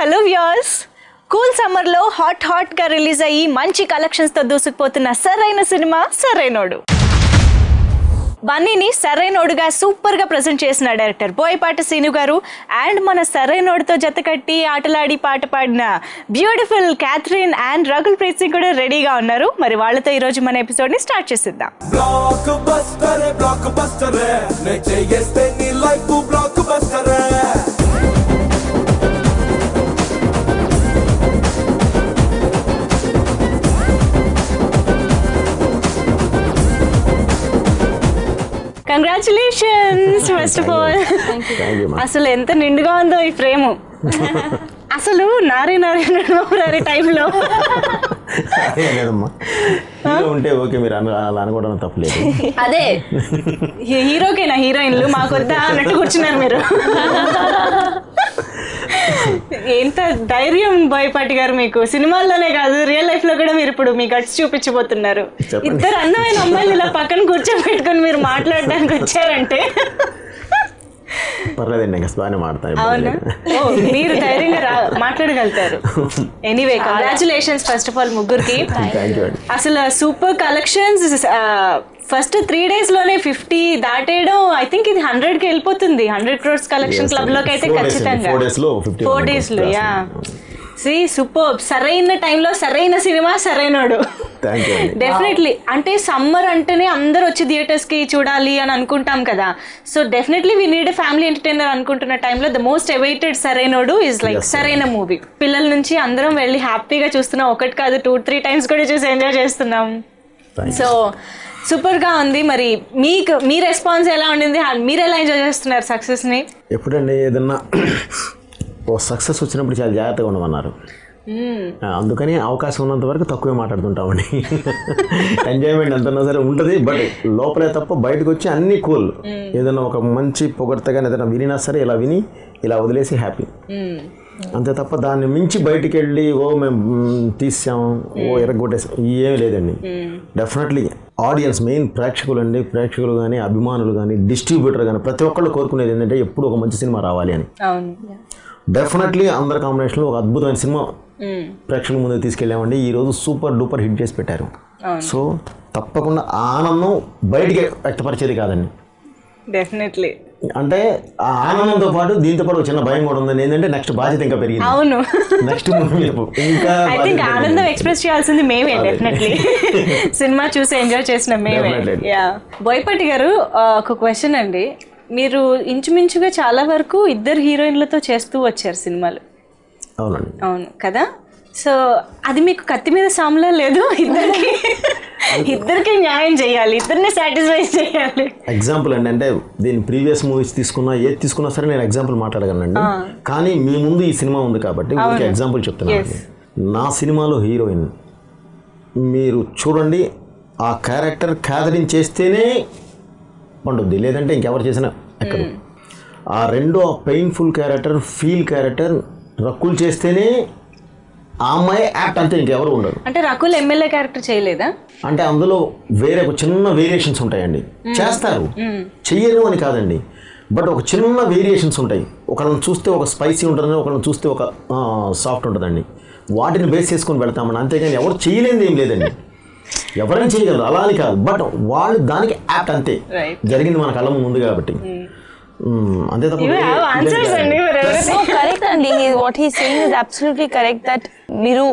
Hello viewers, cool సమ్మర్లో హాట్గా release అయ్యి మంచి కలెక్షన్స్తో దూసుకుపోతున్న సరైన సినిమా సరైనోడు. బన్నీని సరైనోడుగా సూపర్గా ప్రజెంట్ చేసిన డైరెక్టర్ బోయపాటి శ్రీను గారు అండ్ మన సరైనోడుతో జతకట్టి ఆటలాడి పాట పాడిన beautiful Catherine and Rakul Preet Singh కూడా రెడీగా ఉన్నారు. మరి వాళ్ళతో ఈరోజు మన ఎపిసోడ్ని స్టార్ట్ చేసిద్దాం. Congratulations first of all. అసలు ఎంత నిండుగా ఉందో ఈ ఫ్రేమ్. అసలు నారీ టైంలో ఉంటే ఓకే, మీరు అలా అనుకోవడం తప్పలేదు. అదే హీరోకేనా హీరోయిన్లు మాకొద్దా అన్నట్టు కూర్చున్నారు మీరు. ఎంత ధైర్యం బోయపాటి గారు మీకు, సినిమాల్లోనే కాదు రియల్ లైఫ్ లో కూడా మీరు ఇప్పుడు మీ గట్స్ చూపించబోతున్నారు. ఇద్దరు అందమైన అమ్మాయిలు ఇలా పక్కన కూర్చోబెట్టుకుని మీరు మాట్లాడడానికి వచ్చారంటే పర్లేదండి, ఇంకా బాగానే మాట్లాడతాను. అవునా, మీరు ధైర్యంగా మాట్లాడగలుగుతారు. Anyway congratulations first of all ముగ్గురికి. అసలు సూపర్ కలెక్షన్స్. ఫస్ట్ 3 days లోనే 50 దాటేయడం, ఐ థింక్ ఇది 100కి వెళ్ళిపోతుంది. 100 crores కలెక్షన్ క్లబ్ లోకి అయితే ఖచ్చితంగా 4 days లో. యా సి సూపర్. సరైన టైంలో సరైన సినిమా సరైనోడు. డెఫినెట్లీ. అంటే సమ్మర్ అంటేనే అందరు వచ్చి థియేటర్స్ కి చూడాలి అని అనుకుంటాం కదా. So definitely we need family entertainer అనుకుంటున్న టైంలో the most awaited Sarainodu is like సరైన మూవీ. పిల్లల నుంచి అందరం వెళ్ళి హ్యాపీగా చూస్తున్నాం. ఒకటి కాదు 2-3 times కూడా చూసి ఎంజాయ్ చేస్తున్నాం. సో సూపర్ గా ఉంది. మరి మీకు మీ రెస్పాన్స్ ఎలా ఉండింది? మీరు ఎలా ఎంజాయ్ చేస్తున్నారు సక్సెస్ ని? ఎప్పుడండి ఏదన్నా ఓ సక్సెస్ వచ్చినప్పుడు చాలా జాగ్రత్తగా ఉండమన్నారు. అందుకని అవకాశం ఉన్నంత వరకు తక్కువే మాట్లాడుతుంటామండి. ఎంజాయ్మెంట్ ఎంతన్నా సరే ఉంటుంది, బట్ లోపలే తప్ప బయటకు వచ్చి అన్ని కూల్. ఏదైనా ఒక మంచి పొగడ్తగా ఏదైనా వినినా సరే ఇలా విని ఇలా వదిలేసి హ్యాపీ, అంతే తప్ప దాన్ని మించి బయటికి వెళ్ళి ఓ మేము తీసాం ఓ ఎరగొట్టేసాం ఏమీ లేదండి. డెఫినెట్లీ ఆడియన్స్, మెయిన్ ప్రేక్షకులు అండి, ప్రేక్షకులు కానీ అభిమానులు కానీ డిస్ట్రిబ్యూటర్ కానీ ప్రతి ఒక్కళ్ళు కోరుకునేది ఏంటంటే ఎప్పుడు ఒక మంచి సినిమా రావాలి అని. డెఫినెట్లీ అందరి కాంబినేషన్లో ఒక అద్భుతమైన సినిమా ప్రేక్షకుల ముందు తీసుకెళ్ళామండి. ఈరోజు సూపర్ డూపర్ హిట్ చేసి పెట్టారు. సో తప్పకుండా ఆనందం బయటికి వ్యక్తపరిచేది కాదండి. డెఫినెట్లీ. అంటే ఆ ఆనందంతో పాటు దీంతో పాటు చిన్న భయం కూడా ఉంది. ఏంటంటే నెక్స్ట్ బాధ్యత ఇంకా పెరిగింది. అవును, నెక్స్ట్ ఇంకా ఆనందం ఎక్స్ప్రెస్ చేయాల్సింది మేమే. డెఫినెట్లీ సినిమా చూసి ఎంజాయ్ చేసిన మేమే. బోయపాటి గారు, ఒక క్వశ్చన్ అండి. మీరు ఇంచుమించుగా చాలా వరకు ఇద్దరు హీరోయిన్లతో చేస్తూ వచ్చారు సినిమాలు. అవునండి. అవును కదా. సో అది మీకు కత్తి మీద సాములా లేదు? ఇద్దరికి న్యాయం చేయాలి, ఇద్దరిని సాటిస్ఫై చేయాలి. ఎగ్జాంపుల్ అండి, అంటే దీని ప్రీవియస్ మూవీస్ తీసుకున్నా ఏది తీసుకున్నా సరే నేను ఎగ్జాంపుల్ మాట్లాడగలనండి. కానీ మీ ముందు ఈ సినిమా ఉంది కాబట్టి ఒక ఎగ్జాంపుల్ చెప్తున్నాను. నా సినిమాలో హీరోయిన్ మీరు చూడండి, ఆ క్యారెక్టర్ క్యాథరిన్ చేస్తేనే పండుద్ది, లేదంటే ఇంకెవరు చేసినా ఎక్కదు. ఆ రెండో painful character, feel character Rakul చేస్తేనే ఆ అమ్మాయి యాక్ట్, అంతే ఇంకెవరు ఉండరు. అంటే రకుల్ ఎమ్మెల్యే క్యారెక్టర్ చేయలేదా? అంటే అందులో వేరే ఒక చిన్న వేరియేషన్స్ ఉంటాయండి. చేస్తారు, చెయ్యరు అని కాదండి, బట్ ఒక చిన్న వేరియేషన్స్ ఉంటాయి. ఒకళ్ళని చూస్తే ఒక స్పైసీ ఉంటుందని, ఒకళ్ళని చూస్తే ఒక సాఫ్ట్ ఉంటుందండి. వాటిని బేస్ చేసుకొని పెడతామని, అంతేగాని ఎవరు చేయలేనిది ఏం లేదండి. ఎవరైనా చేయగలరు, అలా అని కాదు, బట్ వాళ్ళు దానికి యాప్ట్, అంతే. జరిగింది మన కళ్ళ ముందు కాబట్టి అంతే తప్ప. కరెక్ట్ అండి. What he saying is absolutely correct. That మీరు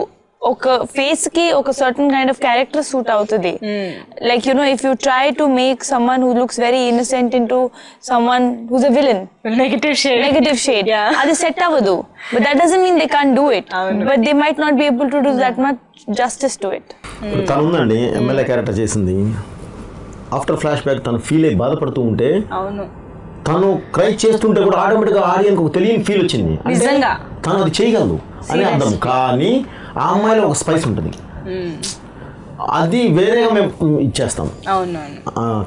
ఒక ఫేస్ కి ఒక certain kind of character suit అవుతుంది. Like you know, if you try to make someone who looks very innocent into someone who's a villain, negative shade, అది set అవ్వదు. But that doesn't mean they can't do it, but they might not be able to do that much justice to it. తను ఉందండి, MLA character చేసింది. After flash back తను feel అయ్యి బాధపడుతూ ఉంటే, తను క్రై చేస్తుంటే కూడా ఆటోమేటిక్గా ఆడియన్కి ఒక తెలియని ఫీల్ వచ్చింది. తను అది చేయగలదు అని అర్థం. కానీ ఆ అమ్మాయిలో ఒక స్పైస్ ఉంటుంది, అది వేరేగా మేము ఇచ్చేస్తాం,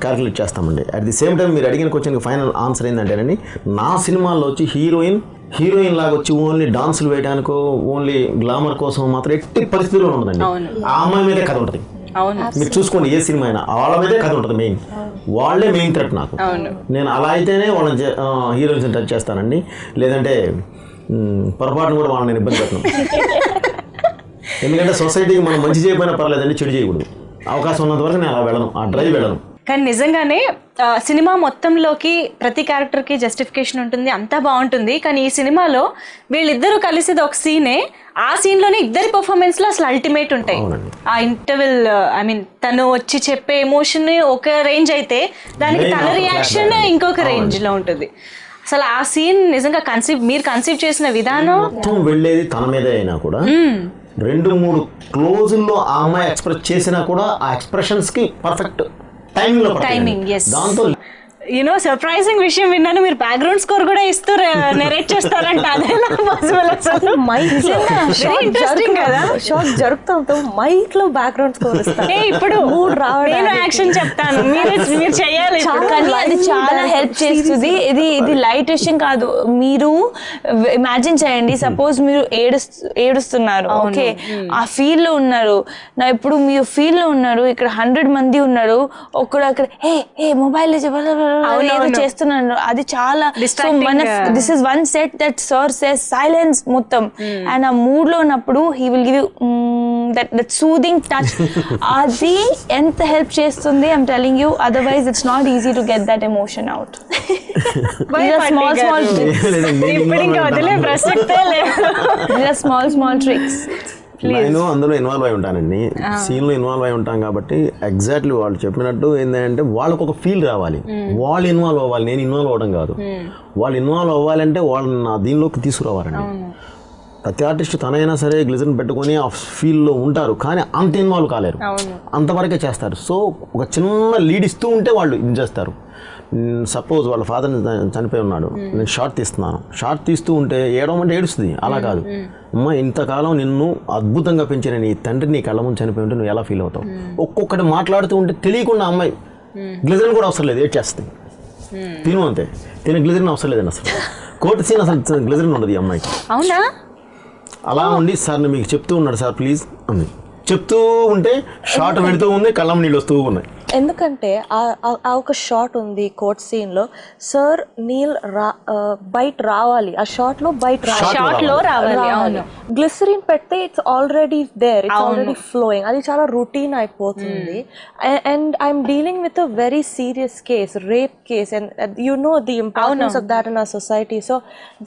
క్యాల్కులేట్ చేస్తామండి. అట్ ది సేమ్ టైం మీరు అడిగిన క్వశ్చన్కి ఫైనల్ ఆన్సర్ ఏంటంటేనండి, నా సినిమాల్లో వచ్చి హీరోయిన్ లాగా వచ్చి ఓన్లీ డాన్సులు వేయడానికో ఓన్లీ గ్లామర్ కోసం మాత్రం ఎట్టి పరిస్థితుల్లో ఉండదండి. ఆ అమ్మాయి మీదే కథ ఉంటుంది. మీరు చూసుకోండి, ఏ సినిమా అయినా వాళ్ళ మీదే కథ ఉంటుంది. మెయిన్ వాళ్ళే మెయిన్ థ్రెట్ నాకు. నేను అలా అయితేనే వాళ్ళని హీరోయిన్స్ టచ్ చేస్తానండి. లేదంటే పొరపాటును కూడా వాళ్ళని నేను ఇబ్బంది పెట్టను. ఎందుకంటే సొసైటీకి మనం మంచి చేయకపోయినా పర్లేదండి, చెడు చేయకూడదు. అవకాశం ఉన్నంత వరకు నేను అలా వెళ్ళను, ఆ డ్రైవ్ వెళ్ళను. కానీ నిజంగానే సినిమా మొత్తంలోకి ప్రతి క్యారెక్టర్కి జస్టిఫికేషన్ ఉంటుంది, అంతా బాగుంటుంది. కానీ ఈ సినిమాలో వీళ్ళిద్దరూ కలిసేది ఒక సీనే, ఆ సీన్లోనే ఇద్దరి పర్ఫార్మెన్స్లో అసలు అల్టిమేట్ ఉంటాయి. ఆ ఇంటర్వెల్ ఐ మీన్ తను వచ్చి చెప్పే ఎమోషన్ ఒక రేంజ్ అయితే దానికి తన రియాక్షన్ ఇంకొక రేంజ్లో ఉంటుంది. అసలు ఆ సీన్ నిజంగా మీరు కన్సీవ్ చేసిన విధానం మొత్తం వెళ్ళేది తన మీదే అయినా కూడా 2-3 క్లోజుల్లో ఆ అమ్మాయి ఎక్స్ప్రెస్ చేసినా కూడా ఆ ఎక్స్ప్రెషన్స్కి పర్ఫెక్ట్ టైమింగ్. దాంతో యూనో సర్ప్రైజింగ్ విషయం విన్నాను, మీరు బ్యాక్గ్రౌండ్ స్కోర్ కూడా ఇస్తూ నెరేట్ చేస్తారంట. అదేలా పాసిబుల్? అసలు మైక్ ఇంట్రెస్టింగ్ కదా, షార్ట్ జరుగుతాం మైక్ లో బ్యాక్గ్రౌండ్ స్కోర్ ఇస్తాను. ఇప్పుడు నేను యాక్షన్ చెప్తాను, మీరు చేయాలి. కానీ అది చాలా హెల్ప్ చేస్తుంది. ఇది లైట్ విషయం కాదు. మీరు ఇమాజిన్ చేయండి, సపోజ్ మీరు ఏడుస్తున్నారు, ఓకే, ఆ ఫీల్ లో ఉన్నారు. ఇప్పుడు మీరు ఫీల్ లో ఉన్నారు, ఇక్కడ 100 మంది ఉన్నారు, ఒక్కడు అక్కడ ఏ మొబైల్ చేస్తున్నాను, అది చాలా. This is one set that sir says silence మొత్తం, అండ్ ఆ మూడ్ లో ఉన్నప్పుడు he will give you that soothing touch. అది ఎంత హెల్ప్ చేస్తుంది, I'm telling you. Otherwise it's not easy to get that emotion out. Small tricks. నేను అందులో involve అయి ఉంటానండి, సీన్లో ఇన్వాల్వ్ అయి ఉంటాం కాబట్టి ఎగ్జాక్ట్లీ వాళ్ళు చెప్పినట్టు ఏంటంటే వాళ్ళకు ఒక ఫీల్ రావాలి, వాళ్ళు ఇన్వాల్వ్ అవ్వాలి, నేను ఇన్వాల్వ్ అవ్వడం కాదు. వాళ్ళు ఇన్వాల్వ్ అవ్వాలంటే వాళ్ళని నా దీనిలోకి తీసుకురావాలండి. ప్రతి ఆర్టిస్ట్ తనైనా సరే గ్లిజరిన్ పెట్టుకొని ఆ ఫీల్లో ఉంటారు, కానీ అంత ఇన్వాల్వ్ కాలేరు, అంతవరకే చేస్తారు. సో ఒక చిన్న లీడ్ ఇస్తూ ఉంటే వాళ్ళు ఇది చేస్తారు. సపోజ్ వాళ్ళ ఫాదర్ని చనిపోయి ఉన్నాడు, నేను షార్ట్ తీస్తున్నాను, షార్ట్ తీస్తూ ఉంటే ఏడవమంటే ఏడుస్తుంది. అలా కాదు, అమ్మ ఇంతకాలం నిన్ను అద్భుతంగా పెంచిన నీ తండ్రి నీ కళ్ళ ముందు చనిపోయి ఉంటే నువ్వు ఎలా ఫీల్ అవుతావు. ఒక్కొక్కటి మాట్లాడుతూ ఉంటే తెలియకుండా అమ్మాయి గ్లిజరిన్ కూడా అవసరం లేదు, ఏడ్ చేస్తుంది. తిను అంతే, గ్లిజరిన్ అవసరం లేదండి అసలు. కోర్టు సీన్ అసలు గ్లిజరిన్ ఉండదు ఈ అమ్మాయికి. అవునా? అలా ఉండి సార్ నేను మీకు చెప్తూ ఉన్నాడు సార్ ప్లీజ్ అంది. చెప్తూ ఉంటే షార్ట్ పెడుతూ ఉంది, కళ్ళం నీళ్ళు వస్తూ ఉన్నాయి. ఎందుకంటే ఆ ఒక షాట్ ఉంది కోర్ట్ సీన్ లో, సార్ నీల్ బయట రావాలి, ఆ షార్ట్ లో బయట రావాలి. గ్లిసరిన్ పెడితే it's already there, it's already flowing, అది చాలా రొటీన్ అయిపోతుంది. And I'm dealing with a very serious case, rape case, and you know the importance of that in our society.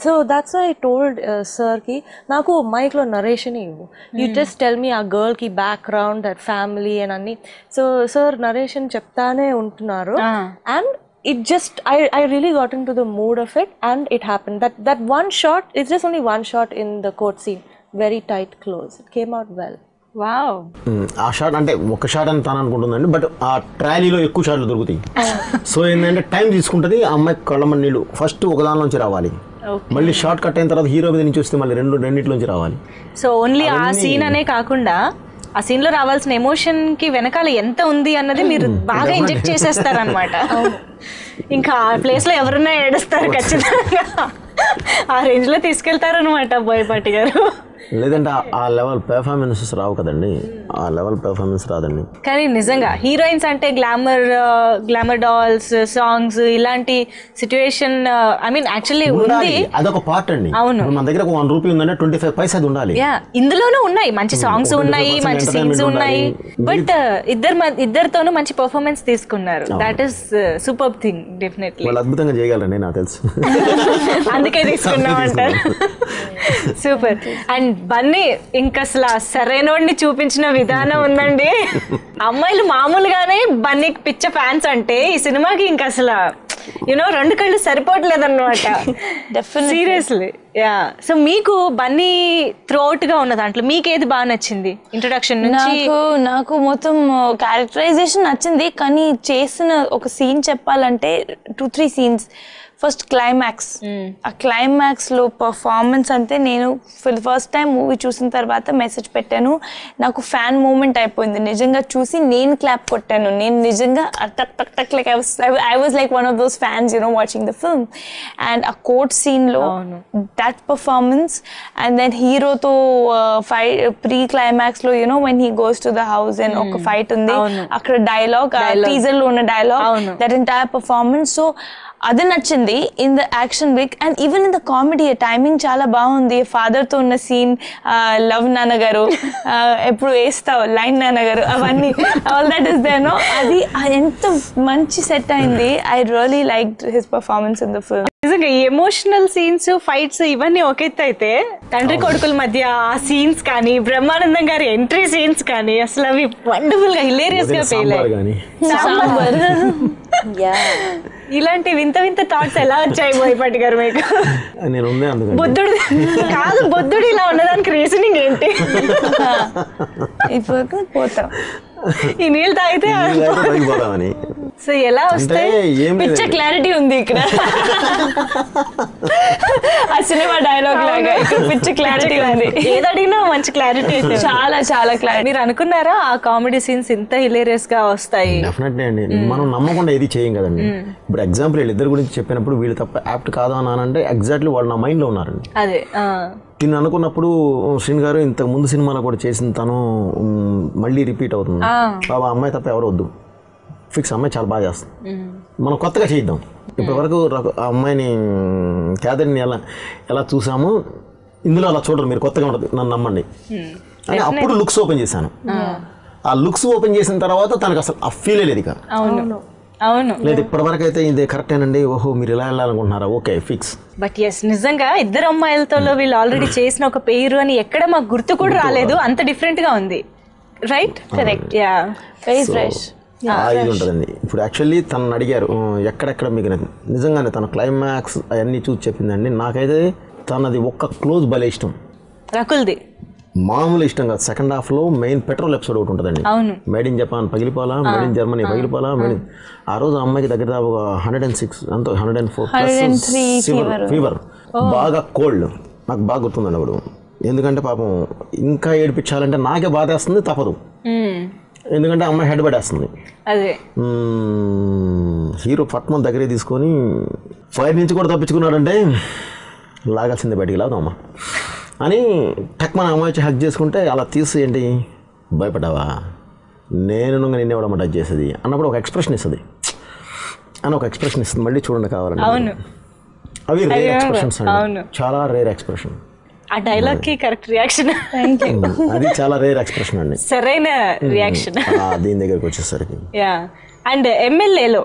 So that's I told sir కి, నాకు mic లో narration ఇవ్వు, you just tell me ఆ girl కి background, that family and అన్ని. So sir narration చెప్తానే ఉంటున్నారు, and it just I really got into the mood of it, and it happened that one shot, it's just only one shot in the court scene, very tight close, it came out well. Wow. ఆ shot అంటే ఒక shot అని తాను అనుకుంటుందండి, but ఆ ట్రాలీలో ఎక్కువ షాట్లు దొరుకుతాయి. So ఏంటంటే టైం తీసుకుంటుంది, ఆ అమ్మాయి కళ్ళమ్మ నీళ్ళు ఫస్ట్ ఒక దానిలోంచి రావాలి, మళ్ళీ షార్ట్ కట్ అయిన తర్వాత హీరో మీద నుంచి వస్తే మళ్ళీ రెండింటిలోంచి రావాలి. సో ఓన్లీ ఆ సీన్ అనే కాకుండా ఆ సీన్ లో రావాల్సిన ఎమోషన్ కి వెనకాల ఎంత ఉంది అన్నది మీరు బాగా ఇంజెక్ట్ చేసేస్తారనమాట. ఇంకా ఆ ప్లేస్ లో ఎవరున్నా ఏడుస్తారు ఖచ్చితంగా, ఆ రేంజ్ లో తీసుకెళ్తారనమాట బోయపాటి గారు. లేదంటే ఆ లెవెల్ పెర్ఫార్మెన్సెస్ రావు కదండి, ఆ లెవెల్ పెర్ఫార్మెన్స్ రాదండి. కానీ నిజంగా హీరోయిన్స్ అంటే గ్లామర్ డాల్స్, సాంగ్స్, ఇలాంటి సిచ్యువేషన్ ఐ మీన్ యాక్చువల్లీ ఉంది, అదొక పార్ట్ అండి. అవును, మన దగ్గర ఒక 1 రూపీ ఉందంటే 25 పైసా అది ఉండాలి. ఇందులోనూ ఉన్నాయి మంచి సాంగ్స్ ఉన్నాయి, మంచి సీన్స్ ఉన్నాయి, బట్ ఇద్దరితోనూ మంచి పర్ఫార్మెన్స్ తీసుకున్నారు. That is super thing definitely. వాళ్ళు అద్భుతంగా చేయగలరండి, నాకు తెలుసు, అందుకే తీసుకున్నాం అంటారు. సూపర్. అండ్ బన్నీ ఇంకా అసలు సరైనోడిని చూపించిన విధానం ఉందండి. అమ్మాయిలు మామూలుగానే బన్నీకి పిచ్చ ఫ్యాన్స్ అంటే ఈ సినిమాకి ఇంకా అసలు యూనో 2 కళ్ళు సరిపోవట్లేదు అనమాట. సీరియస్లీ. యా. సో మీకు బన్నీ త్రూఅవుట్ గా ఉన్న దాంట్లో మీకు ఏది బాగా నచ్చింది ఇంట్రొడక్షన్ నుంచి? నాకు మొత్తం క్యారెక్టరైజేషన్ నచ్చింది, కానీ చేసిన ఒక సీన్ చెప్పాలంటే 2-3 సీన్స్. ఫస్ట్ క్లైమాక్స్, ఆ క్లైమాక్స్ లో పర్ఫార్మెన్స్ అంటే నేను ఫస్ట్ టైం మూవీ చూసిన తర్వాత మెసేజ్ పెట్టాను, నాకు ఫ్యాన్ మూమెంట్ అయిపోయింది. నిజంగా చూసి నేను క్లాప్ కొట్టాను, నేను నిజంగా టక్ టక్ టక్ like I was like one of those fans watching the film. And ఆ కోర్ట్ సీన్ లో దట్ పర్ఫార్మెన్స్, అండ్ దెన్ హీరోతో ఫైట్ ప్రీ క్లైమాక్స్ లో when he goes to the house and ఒక ఫైట్ ఉంది, అక్కడ డైలాగ్ టీజర్ లో ఉన్న dialogue, that entire performance. So అది నచ్చింది in the action big. And even in the comedy timing చాలా బాగుంది. ఫాదర్తో ఉన్న సీన్, లవ్ నాన్నగారు, ఎప్పుడు వేస్తావు లైన్ నాన్నగారు, అవన్నీ all that is there no, అది ఎంత మంచి సెట్ అయింది. I really like his performance in the film. నిజంగా ఈ ఎమోషనల్ సీన్స్, ఫైట్స్ ఇవన్నీ ఒక ఎత్తు అయితే తండ్రి కొడుకుల మధ్య ఆ సీన్స్ కానీ, బ్రహ్మానందం గారి ఎంట్రీ సీన్స్ కానీ అసలు అవి వండర్ఫుల్ గా హిలేరియస్ గా ఫీల్ అయ్యాయి. ఇలాంటి వింత వింత థాట్స్ ఎలా వచ్చాయి బోయపాటి గారు మీకు? బుద్ధుడు కాదు, బుద్ధుడు ఇలా ఉన్నదానికి రీజనింగ్ ఏంటి? ఇప్పుడు పోతాం ఈ నీళ్ళు తాగితే. సో ఎలా వస్తాయి? పిచ్చ క్లారిటీ ఉంది ఇక్కడ. ఆ సినిమా డైలాగ్ లాగా ఇక్కడ పిచ్చ క్లారిటీ ఉంది. ఏది అడిగినా మంచి క్లారిటీ, చాలా చాలా క్లారిటీ. మీరు అనుకున్నారా ఆ కామెడీ సీన్స్ ఇంత హిలేరియస్ గా వస్తాయి? డెఫినెట్లీ అండి. మనం నమ్మకుండా ఏది చేయం కదండి. ఇప్పుడు ఎగ్జాంపుల్ వీళ్ళిద్దరి గురించి చెప్పినప్పుడు వీళ్ళు తప్ప యాప్ట్ కాదు అని అంటే ఎగ్జాక్ట్లీ వాళ్ళు నా మైండ్ లో ఉన్నారండి. అదే నేను అనుకున్నప్పుడు శ్రీని గారు ఇంతకు ముందు సినిమాలో కూడా చేసిన తను మళ్ళీ రిపీట్ అవుతుంది. బాబా అమ్మాయి తప్ప ఎవరు వద్దు, ఫిక్స్ అమ్మాయి చాలా బాగా చేస్తుంది, మనం కొత్తగా చేద్దాం. ఇప్పటి వరకు ఆ అమ్మాయిని క్యాదర్ని ఎలా చూసామో ఇందులో అలా చూడరు, మీరు కొత్తగా ఉంటుంది, నన్ను నమ్మండి అని అప్పుడు లుక్స్ ఓపెన్ చేశాను. ఆ లుక్స్ ఓపెన్ చేసిన తర్వాత తనకు అసలు ఆ ఫీలే లేదు. ఇక అవును లేదు ఇప్పటివరకు అయితే ఇది కరెక్టేనండి, ఓహో మీరు ఇలా వెళ్ళాలనుకుంటున్నారా, ఓకే ఫిక్స్. బట్ ఎస్ నిజంగా ఇద్దరు అమ్మాయిలతో వీళ్ళు ఆల్రెడీ చేసిన ఒక పేరు అని ఎక్కడ మాకు గుర్తు కూడా రాలేదు, అంత డిఫరెంట్ గా ఉంది. Right, correct, yeah, very fresh. ఇది ఉంటుందండి. ఇప్పుడు యాక్చువల్లీ తనని అడిగారు ఎక్కడెక్కడ మీకు నిజంగానే తన క్లైమాక్స్ అవన్నీ చూసి చెప్పిందండి. నాకైతే తనది ఒక్క క్లోజ్ భలే ఇష్టం, రకుల్ది మామూలు ఇష్టం కాదు. సెకండ్ హాఫ్ లో మెయిన్ పెట్రోల్ ఎపిసోడ్ ఒకటి ఉంటుందండి. మేడ్ ఇన్ జపాన్ పగిలిపోలా, మేడ్ ఇన్ జర్మనీ పగిలిపోలా, ఆ రోజు అమ్మాయికి దగ్గర 106 అంత 104 ఫీవర్, బాగా కోల్డ్. నాకు బాగా గుర్తుందండి అప్పుడు. ఎందుకంటే పాపం ఇంకా ఏడిపించాలంటే నాకే బాధ వేస్తుంది, తప్పదు. ఎందుకంటే అమ్మాయి హెడ్ పడేస్తుంది. హీరో పట్మన్ దగ్గరే తీసుకొని ఫైర్ నుంచి కూడా తప్పించుకున్నాడంటే లాగాల్సిందే బయటికి, లాగుదామా అని టక్మన్ అమ్మాయి వచ్చి హక్ చేసుకుంటే అలా తీసి ఏంటి భయపడ్డావా, నేను నిన్నే ఇవ్వడం టచ్ చేసేది అన్నప్పుడు ఒక ఎక్స్ప్రెషన్ ఇస్తుంది అని ఒక ఎక్స్ప్రెషన్ ఇస్తుంది. మళ్ళీ చూడండి కావాలండి, అవి రేర్ ఎక్స్ప్రెషన్స్ అండి, చాలా రేర్ ఎక్స్ప్రెషన్. ఆ డైలాగ్ కి కరెక్ట్ రియాక్షన్, అది చాలా రేర్ ఎక్స్ప్రెషన్ అండి, సరైన రియాక్షన్ దీని దగ్గరకు వచ్చేసరికి. యా. అండ్ ఎమ్మెల్యేలో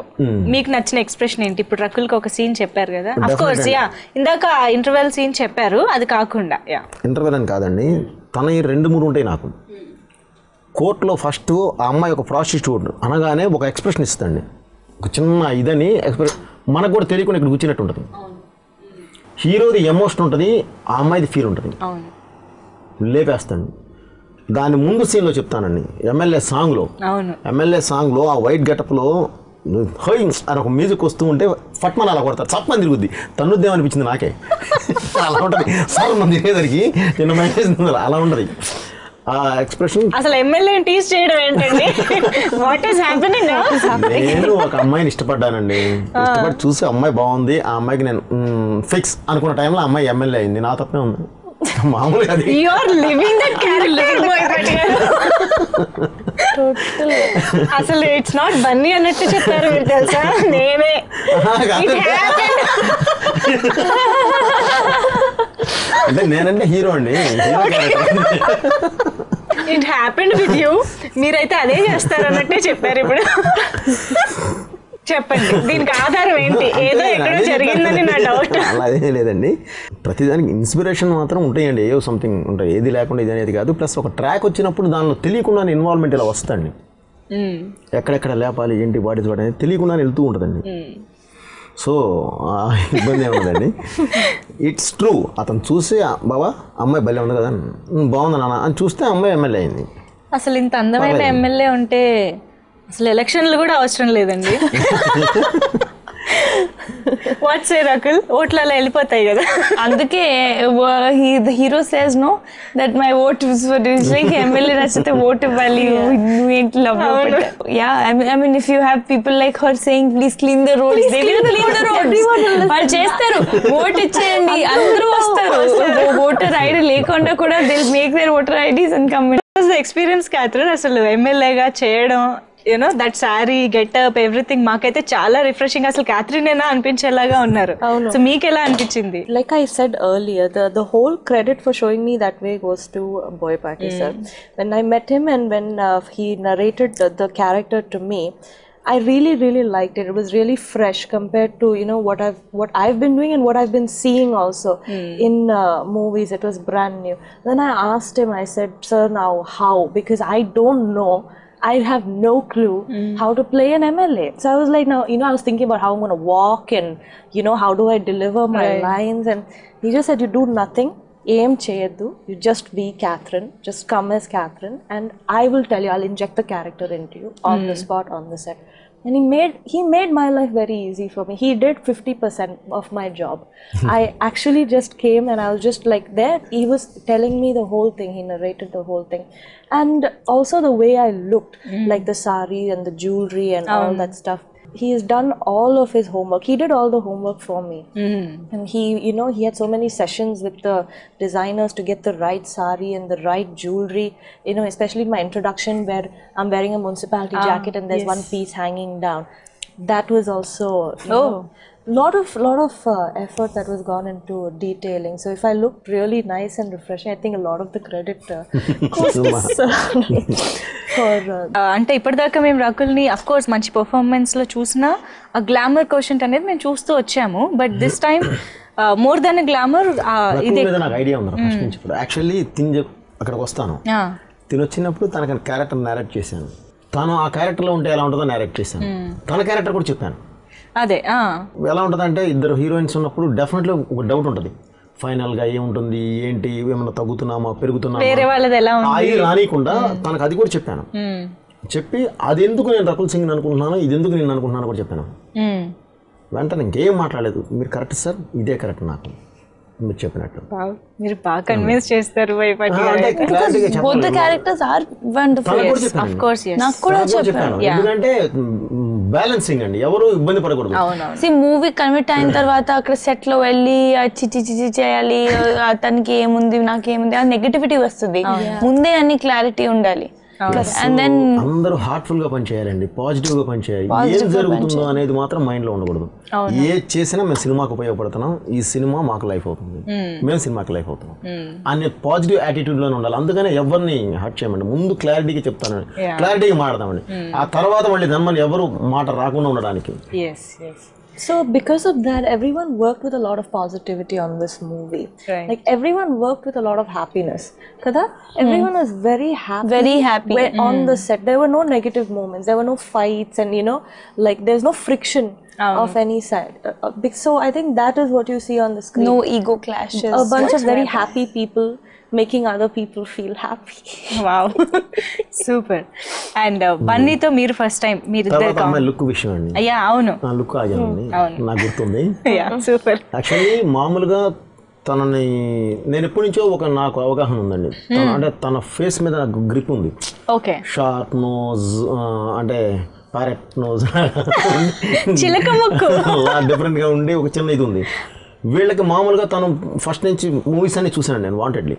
మీకు నచ్చిన ఎక్స్ప్రెషన్ ఏంటి? ఇప్పుడు రకుల్కి ఒక సీన్ చెప్పారు కదా, అఫ్ కోర్స్ యా, ఇందాక ఇంటర్వెల్ సీన్ చెప్పారు, అది కాకుండా యా ఇంటర్వెల్ అని కాదండి, తన 2-3 ఉంటాయి నాకు. కోర్టులో ఫస్ట్ ఆ అమ్మాయి ఒక ప్రాస్టిట్యూట్ అనగానే ఒక ఎక్స్ప్రెషన్ ఇస్తుందండి, ఒక చిన్న ఇదని ఎక్స్ప్రెషన్, మనకు కూడా తెలియకుండా ఇక్కడ కూర్చున్నట్టు ఉంటుంది. హీరోది ఎమోషన్ ఉంటుంది, ఆ అమ్మాయిది ఫీల్ ఉంటుంది, లేపేస్తాను. దాని ముందు సీన్లో చెప్తానండి, ఎమ్మెల్యే సాంగ్లో ఆ వైట్ గెటప్లో హై అని ఒక మ్యూజిక్ వస్తూ ఉంటే ఫట్మన్ అలా కొడతారు, చప్పని తిరుగుద్ది, తన్నుద్దేం అనిపించింది నాకే. అలా ఉంటుంది సార్ మనం తిరిగేసరికి నిన్న మైండ్ అలా ఉంటుంది ఆ ఎక్స్ప్రెషన్. అసలు ఎమ్మెల్యే టీజ్ చేయడం ఏంటండి? What is happening? నేను ఒక అమ్మాయిని ఇష్టపడ్డానండి, ఇష్టపడి చూసి అమ్మాయి బాగుంది, ఆ అమ్మాయికి నేను ఫిక్స్ అనుకున్న టైంలో అమ్మాయి ఎమ్మెల్యే అయింది, నా తప్పే ఉంది. మామూలుగా అసలు ఇట్స్ నాట్ బన్నీ అన్నట్టు చెప్పారు మీరు తెలుసా, నేనే అంటే నేనంటే హీరో అండి, ఇట్ హ్యాపెండ్ విత్ యూ, మీరైతే అదే చేస్తారు అన్నట్టే చెప్పారు. ఇప్పుడు చెప్పండి దీనికి ఆధారం ఏంటి? ఏదో ఎక్కడో జరిగిందని నా డౌట్. అలా అదే లేదండి, ప్రతిదానికి ఇన్స్పిరేషన్ మాత్రం ఉంటాయండి, ఏదో సంథింగ్ ఉంటాయి, ఏది లేకుండా ఇది అనేది కాదు. ప్లస్ ఒక ట్రాక్ వచ్చినప్పుడు దానిలో తెలియకుండా ఇన్వాల్వ్మెంట్ ఇలా వస్తుంది, ఎక్కడెక్కడ లేపాలి ఏంటి వాట్ ఇస్ వాట్ అనేది తెలియకుండా వెళ్తూ ఉంటుందండి. సో ఇబ్బంది ఏముందండి, ఇట్స్ ట్రూ. అతను చూసి బాబా అమ్మాయి భలే ఉంది కదా, బాగుంది నాన్న అని చూస్తే అమ్మాయి ఎమ్మెల్యే అయింది. అసలు ఇంత అందమైన ఎమ్మెల్యే ఉంటే అసలు ఎలక్షన్లు కూడా అవసరం లేదండి. వాట్స్ ఏ రకుల్, ఓట్లు అలా వెళ్ళిపోతాయి కదా, అందుకే hero says know that my vote like MLA నచ్చితే ఓట్ ఇవ్వాలి, నువ్వేంటి love. Yeah I mean if you have people like her saying please clean the roads, they will clean the roads, వాళ్ళు చేస్తారు. ఓట్ ఇచ్చేయండి, అందరూ వస్తారు. ఓటర్ ఐడి లేకుండా కూడా they will make their voter IDs and come. Experience Catherine, అసలు ఎమ్మెల్యేగా చేయడం you know that sari getup everything మాకైతే చాలా రిఫ్రెషింగ్, అసలు క్యాథరిన్ అయినా అనిపించేలాగా ఉన్నారు. సో మీకు ఎలా అనిపించింది? Like I said earlier, the whole credit for showing me that way goes to Boyapati sir. When I met him and when he narrated the character to me, I really liked it. It was really fresh compared to, you know, what I've been doing and what I've been seeing also in movies. It was brand new. Then I asked him, I said, sir, now how? Because I don't know. I have no clue how to play an MLA. So I was like, now, you know, I was thinking about how I'm going to walk and, you know, how do I deliver my lines? And he just said, you do nothing. Aim cheyaddu. You just be Catherine. Just come as Catherine. And I will tell you, I'll inject the character into you on the spot, on the set. And he made my life very easy for me. He did 50% of my job. I actually just came and I was just like there. He was telling me the whole thing. He narrated the whole thing. And also the way I looked, like the sari and the jewelry and all that stuff. He has done all of his homework. He did all the homework for me. And he, you know, he had so many sessions with the designers to get the right sari and the right jewelry. You know, especially in my introduction where I'm wearing a municipality jacket and there's one piece hanging down. That was also, you know, lot of effort that was gone into detailing. So if I looked really nice and refreshing, I think a lot of the credit goes for అంటే ఇప్పటిదాకా మేము రకుల్ని of course మంచి performance లో చూసినా ఆ glamour question అనేది మేము చూస్తూ వచ్చాము. But this time more than glamour ఇది నాకు ఐడియా ఉంది ఫస్ట్ నుంచి. యాక్చువల్లీ అక్కడికి వస్తాను, తినొచ్చినప్పుడు తనకి క్యారెక్టర్ నేరేట్ చేశాను. తను ఆ క్యారెక్టర్లో ఉంటే ఎలా ఉంటుందో నేరేట్ చేశాను. తన క్యారెక్టర్ కూడా చెప్పాను. అదే ఎలా ఉంటుంది అంటే ఇద్దరు హీరోయిన్స్ ఉన్నప్పుడు డెఫినెట్లీ ఒక డౌట్ ఉంటుంది, ఫైనల్గా ఏముంటుంది, ఏంటి, ఏమన్నా తగ్గుతున్నామా పెరుగుతున్నామా, వేరే వాళ్ళది ఎలా అది రానికుండా తనకు అది కూడా చెప్పాను. చెప్పి అది ఎందుకు నేను రకుల్ సింగ్ అనుకుంటున్నాను, ఇది ఎందుకు నేను అనుకుంటున్నాను కూడా చెప్పాను. వెంటనే ఇంకేం మాట్లాడలేదు. మీరు కరెక్ట్ సార్, ఇదే కరెక్ట్ నాకు మీరు చెప్పినట్టు. మీరు బాగా కన్విన్స్ చేస్తారు. both the characters are wonderful. Of course, yes. నాకు కూడా చెప్పాను. ఎందుకంటే బ్యాలెన్సింగ్ అండి, ఎవరు ఇబ్బంది పడకూడదు. See, మూవీ కమిట్ అయిన తర్వాత అక్కడ సెట్ లో వెళ్ళి చిచి చేయాలి, అతనికి ఏముంది నాకేముంది ఆ నెగటివిటీ వస్తుంది. ముందే అన్ని క్లారిటీ ఉండాలి. And then అందరూ హార్ట్ఫుల్ గా పనిచేయాలండి, పాజిటివ్ గా పనిచేయాలి. ఏం జరుగుతుందో అనేది మాత్రం మైండ్ లో ఉండకూడదు. ఏ చేసినా మేము సినిమాకు ఉపయోగపడుతున్నాం, ఈ సినిమా మాకు లైఫ్ అవుతుంది, మేము సినిమాకి లైఫ్ అవుతున్నాం అనే పాజిటివ్ యాటిట్యూడ్ లోనే ఉండాలి. అందుకనే ఎవరిని హర్ట్ చేయమండి, ముందు క్లారిటీగా చెప్తానండి, క్లారిటీగా మాట్లాడదామండి. ఆ తర్వాత మళ్ళీ దాని ఎవరు మాట రాకుండా ఉండడానికి. So because of that, everyone worked with a lot of positivity on this movie. Like everyone worked with a lot of happiness. Kada? Everyone was very happy. Very happy. On the set. There were no negative moments. There were no fights and, you know, like there's no friction of any side. So I think that is what you see on the screen. No ego clashes. A bunch of very happy people making other people feel happy. Wow. Super. And బన్నీతో మీరు first time మీరు look విషయం అండి. అయ్యా అవును, look ఆగానండి, నాకు గుర్తుంది. Super. Actually మామూలుగా తనని నేను ఎప్పటి నుంచో నాకు అవగాహన ఉందండి. అంటే తన ఫేస్ మీద నాకు గ్రిప్ ఉంది. ఓకే. షార్ప్ నోజ్ అంటే ప్యారెట్ నోజ్, చిలక ముక్కు డిఫరెంట్ గా ఉండి ఒక చిన్న ఇది ఉంది. వీళ్ళకి మామూలుగా తను ఫస్ట్ నుంచి మూవీస్ అన్ని చూసానండి నేను వాంటెడ్లీ.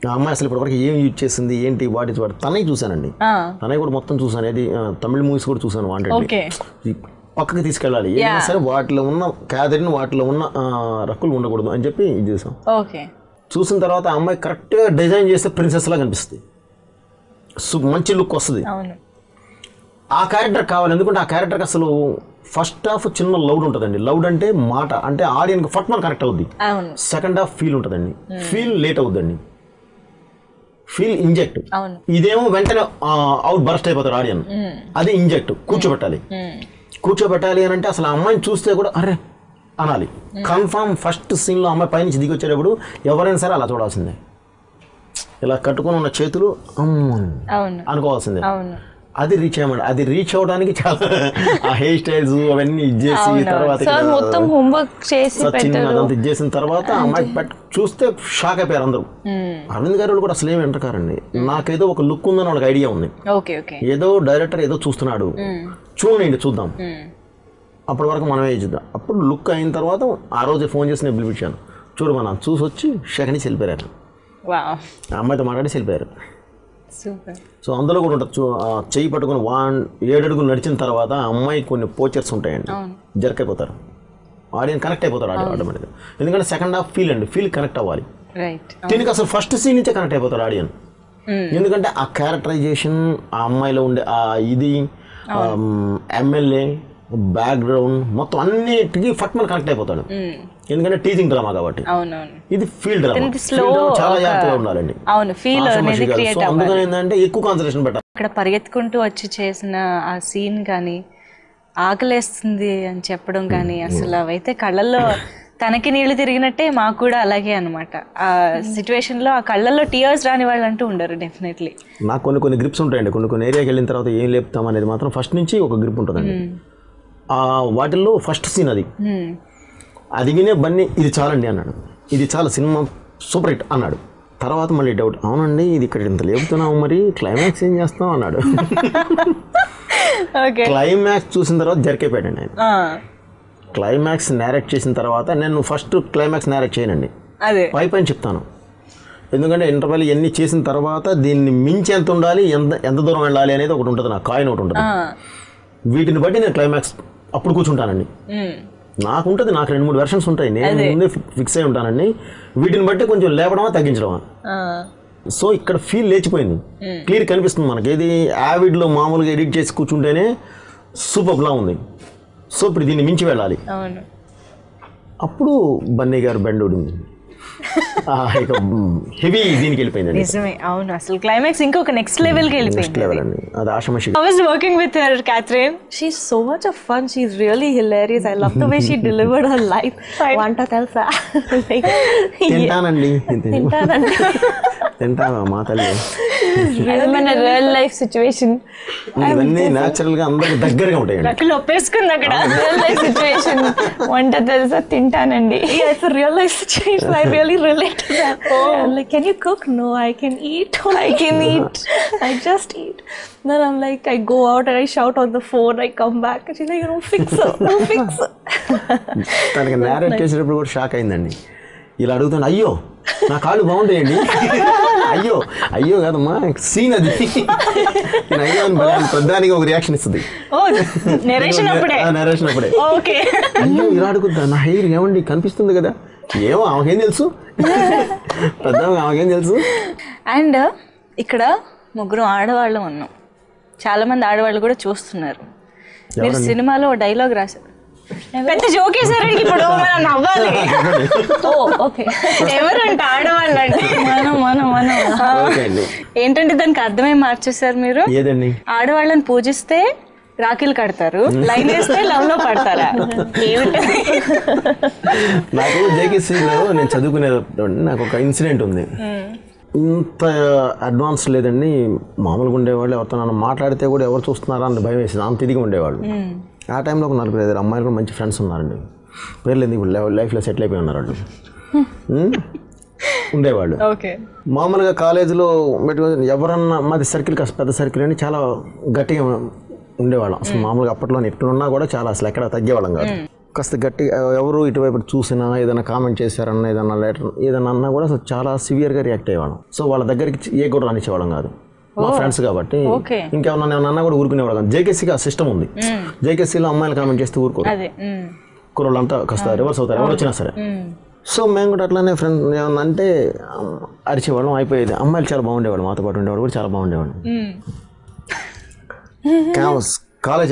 ఆ అమ్మాయి అసలు ఇప్పటివరకు ఏం యూజ్ చేసింది ఏంటి వాట్ ఇస్ వాట్ తనకి చూసానండి. తనకి కూడా మొత్తం చూసాను. ఏది తమిళ మూవీస్ కూడా చూసాను వాంటెడ్లీ. పక్కకి తీసుకెళ్ళాలి ఏదైనా సరే, వాటిలో ఉన్న క్యాథరిన్ వాటిలో ఉన్న రక్కులు ఉండకూడదు అని చెప్పి ఇది చూసాం. చూసిన తర్వాత ఆ అమ్మాయి కరెక్ట్గా డిజైన్ చేస్తే ప్రిన్సెస్ లాగా కనిపిస్తుంది, మంచి లుక్ వస్తుంది. ఆ క్యారెక్టర్ కావాలి, ఎందుకంటే ఆ క్యారెక్టర్కి అసలు ఫస్ట్ హాఫ్ చిన్న లౌడ్ ఉంటుందండి. లౌడ్ అంటే మాట, అంటే ఆడియన్కి ఫట్ మన కనెక్ట్ అవుద్ది. సెకండ్ హాఫ్ ఫీల్ ఉంటుందండి, ఫీల్ లేట్ అవుద్దండి, ఫీల్ ఇంజెక్ట్. ఇదేమో వెంటనే అవుట్ బర్స్ట్ అయిపోతారు ఆడియన్. అది ఇంజెక్ట్, కూర్చోబెట్టాలి అని అంటే అసలు ఆ అమ్మాయిని చూస్తే కూడా అరే అనాలి. కన్ఫామ్ ఫస్ట్ సీన్లో అమ్మాయి పైనుంచి దిగి వచ్చేటప్పుడు ఎవరైనా సరే అలా చూడాల్సిందే. ఇలా కట్టుకుని ఉన్న చేతులు అనుకోవాల్సిందే. అది రీచ్ అయ్యమండి. అది రీచ్ అవడానికి చాలా ఆ హెయిర్ స్టైల్స్ అవన్నీ ఇచ్చేసి తర్వాత అదంతా ఇచ్చేసిన తర్వాత అమ్మాయి చూస్తే షాక్ అయిపోయారు అందరూ. అరవింద్ గారు కూడా అసలు ఏమి ఎంటకారండి. నాకేదో ఒక లుక్ ఉందని వాళ్ళకి ఐడియా ఉంది. ఏదో డైరెక్టర్ ఏదో చూస్తున్నాడు, చూడండి చూద్దాం, అప్పటి వరకు మనమే చూద్దాం. అప్పుడు లుక్ అయిన తర్వాత ఆ రోజే ఫోన్ చేసి నేను పిలిపించాను, చూడు మనం చూసి వచ్చి షకని వెళ్ళిపోయారు. ఆ అమ్మాయితో మాట్లాడి వెళ్ళిపోయారు. సూపర్. సో అందులో కూడా ఉంటుంది చెయ్యి పట్టుకుని 7 అడుగులు నడిచిన తర్వాత ఆ అమ్మాయి కొన్ని పోచర్స్ ఉంటాయండి, జర్క్ అయిపోతారు, ఆడియన్ కనెక్ట్ అయిపోతారు ఆటోమేటిక్గా. ఎందుకంటే సెకండ్ హాఫ్ ఫీల్ కనెక్ట్ అవ్వాలి. దీనికి అసలు ఫస్ట్ సీన్ నుంచే కనెక్ట్ అయిపోతారు ఆడియన్. ఎందుకంటే ఆ క్యారెక్టరైజేషన్, ఆ అమ్మాయిలో ఉండే ఆ ఇది ఎమ్మెల్యే బ్యాక్గ్రౌండ్ మొత్తం అన్నిటికీ ఫట్ మన కనెక్ట్ అయిపోతాడు. ఎందుకంటే టీచింగ్ డ్రామా కాబట్టి. ఇది ఫీల్డ్ డ్రామా, చాలా జాగ్రత్తగా ఉండాలండి. అందుకని ఏంటంటే ఎక్కువ కాన్సన్ట్రేషన్ పెట్టాలి. అక్కడ పరిగెత్తుకుంటూ వచ్చి చేసిన ఆ సీన్ కానీ, ఆకలేస్తుంది అని చెప్పడం కానీ, అసలు అవైతే కళ్ళల్లో తనకి నీళ్లు తిరిగినట్టే మాకు కూడా అలాగే అనమాట. ఆ సిచ్యువేషన్ లో ఆ కళ్ళల్లో టీయర్స్ రాని వాళ్ళు అంటూ ఉండరు డెఫినెట్లీ. నాకు కొన్ని గ్రిప్స్ ఉంటాయండి. కొన్ని ఏరియాకి వెళ్ళిన తర్వాత ఏం లేపుతాం అనేది మాత్రం ఫస్ట్ నుంచి ఒక గ్రిప్ ఉంటుందండి. వాటిల్లో ఫస్ట్ సీన్ అది వినే బన్నీ ఇది చాలండి అన్నాడు, ఇది చాలా సినిమా సూపర్ హిట్ అన్నాడు. తర్వాత మళ్ళీ డౌట్, అవునండి ఇది ఇక్కడ ఇంత లేపుతున్నావు, మరి క్లైమాక్స్ ఏం చేస్తాం అన్నాడు. క్లైమాక్స్ చూసిన తర్వాత జరికైపోయాడండి ఆయన. క్లైమాక్స్ నేరేట్ చేసిన తర్వాత నేను ఫస్ట్ క్లైమాక్స్ నేరేట్ చేయనండి, పైపైన చెప్తాను. ఎందుకంటే ఇంటర్వెల్ ఎన్ని చేసిన తర్వాత దీన్ని మించి ఎంత ఉండాలి, ఎంత దూరం వెళ్ళాలి అనేది ఒకటి ఉంటుంది, నాకు కాయిన్ ఒకటి ఉంటుంది. వీటిని బట్టి నేను క్లైమాక్స్ అప్పుడు కూర్చుంటానండి. నాకు ఉంటుంది, నాకు 2-3 వెర్షన్స్ ఉంటాయి, నేను ముందే ఫిక్స్ అయి ఉంటానండి. వీటిని బట్టి కొంచెం లేపడమా తగ్గించడమా. సో ఇక్కడ ఫీల్ లేచిపోయింది, క్లియర్ కనిపిస్తుంది మనకి. ఏది యావిడ్లో మామూలుగా ఎడిట్ చేసి కూర్చుంటేనే సూపర్లా ఉంది. సో ఇప్పుడు దీన్ని మించి వెళ్ళాలి. అప్పుడు బన్నీ గారు బెండ్ ఉంది, ఇక హెవీ దీనికి వెళ్ళిపోయింది. నిజమే, అవును. అసలు క్లైమాక్స్ ఇంకొక నెక్స్ట్ లెవెల్ కి వెళ్ళిపోయింది. నెక్స్ట్ లెవెల్ అండి. అది ఆషామాషి. How was working with her, Catherine? She's so much of fun. She's really hilarious. I love the way she delivered her life. వంట తెలుసా? తింటానండి, తింటావా మా తల్లి. మన రియల్ లైఫ్ సిచ్యువేషన్ ఇవన్నీ న్యాచురల్ గా అందరికి దగ్గరగా ఉంటాయండి. అక్కడ ఒప్పేసుకుంది అక్కడ. రియల్ లైఫ్ సిచ్యువేషన్, వంట తెలుసా, తింటానండి. Yeah, it's a real life situation. I really relate to that. I'm like, can you cook? No, I can eat. I can eat. I just eat. Then I'm like, I go out and I shout on the phone. I come back and she's like, fix it, fix it. తనకి narrate చేసేటప్పుడు కూడా shock అయిందండి. ఇలా అడుగుతాను, అయ్యో నా కాళ్ళు బాగుంటాయండి, అయ్యో అయ్యో కాదమ్మా సీన్ అది, నేను అయ్యో అని పెద్దానికి ఒక రియాక్షన్ ఇస్తుంది నెరేషన్ అప్పుడే. అయ్యో ఇలా అడుగుతా, నా హెయిర్ ఏమండి కనిపిస్తుంది కదా, ఏమో ఆమెకేం తెలుసు, పెద్ద ఆమెకేం తెలుసు. అండ్ ఇక్కడ ముగ్గురు ఆడవాళ్ళు ఉన్నాం, చాలా మంది ఆడవాళ్ళు కూడా చూస్తున్నారు. మీరు సినిమాలో డైలాగ్ రాశారు, పెద్ద జోక్ వేసారండి, ఇప్పుడు మనం నవ్వాలి. ఎవరంటే ఆడవాళ్ళు అంటే ఏంటంటే దానికి అర్థమే మార్చేశారు మీరు. ఆడవాళ్ళని పూజిస్తే రాఖీలు కడతారు, లైన్ వేస్తే లవ్ లో పడతారా? నాకు జేకేసీలో నేను చదువుకునేటప్పుడు నాకు ఒక ఇన్సిడెంట్ ఉంది. ఇంత అడ్వాన్స్ లేదండి, మామూలుగా ఉండేవాళ్ళు, ఎవరితో నన్ను మాట్లాడితే కూడా ఎవరు చూస్తున్నారా అని భయం వేసింది, అంత తిరిగి ఉండేవాళ్ళు. ఆ టైంలో ఒక 4-5 అమ్మాయిలు కూడా మంచి ఫ్రెండ్స్ ఉన్నారండి, పేర్లు ఎందుకు లైఫ్లో సెటిల్ అయిపోయి ఉన్నారు వాళ్ళు, ఉండేవాళ్ళు. మామూలుగా కాలేజీలో ఎవరన్నా, మాది సర్కిల్ కాస్త పెద్ద సర్కిల్ అని చాలా గట్టిగా ఉండేవాళ్ళం. అసలు మామూలుగా అప్పట్లో ఎట్లున్నా కూడా చాలా అసలు ఎక్కడ తగ్గేవాళ్ళం కాదు. కాస్త గట్టి ఎవరు ఇటువైపు చూసినా, ఏదైనా కామెంట్ చేశారన్నా, ఏదన్నా లెటర్ ఏదన్నా అన్నా కూడా అసలు చాలా సివియర్గా రియాక్ట్ అయ్యేవాళ్ళం. సో వాళ్ళ దగ్గరికి ఏ కూడా రానిచ్చేవాళ్ళం కాదు, మా ఫ్రెండ్స్ కాబట్టి. ఇంకేమన్నా అన్నా కూడా ఊరుకునేవాడు కాదు. జేకేసీకి ఆ సిస్టమ్ ఉంది, జేకేసీలో అమ్మాయిలు కామెంట్ చేస్తే ఊరుకోరు, కుర్రోళ్ళంతా కాస్త రివర్స్ అవుతారు ఎవరు వచ్చినా సరే. సో మేము కూడా అట్లానే ఫ్రెండ్ ఏమన్నా అంటే అరిచేవాళ్ళం, అయిపోయేది. అమ్మాయిలు చాలా బాగుండేవాడు, మాతో పాటు ఉండేవాడు కూడా చాలా బాగుండేవాడు. కాలేజ్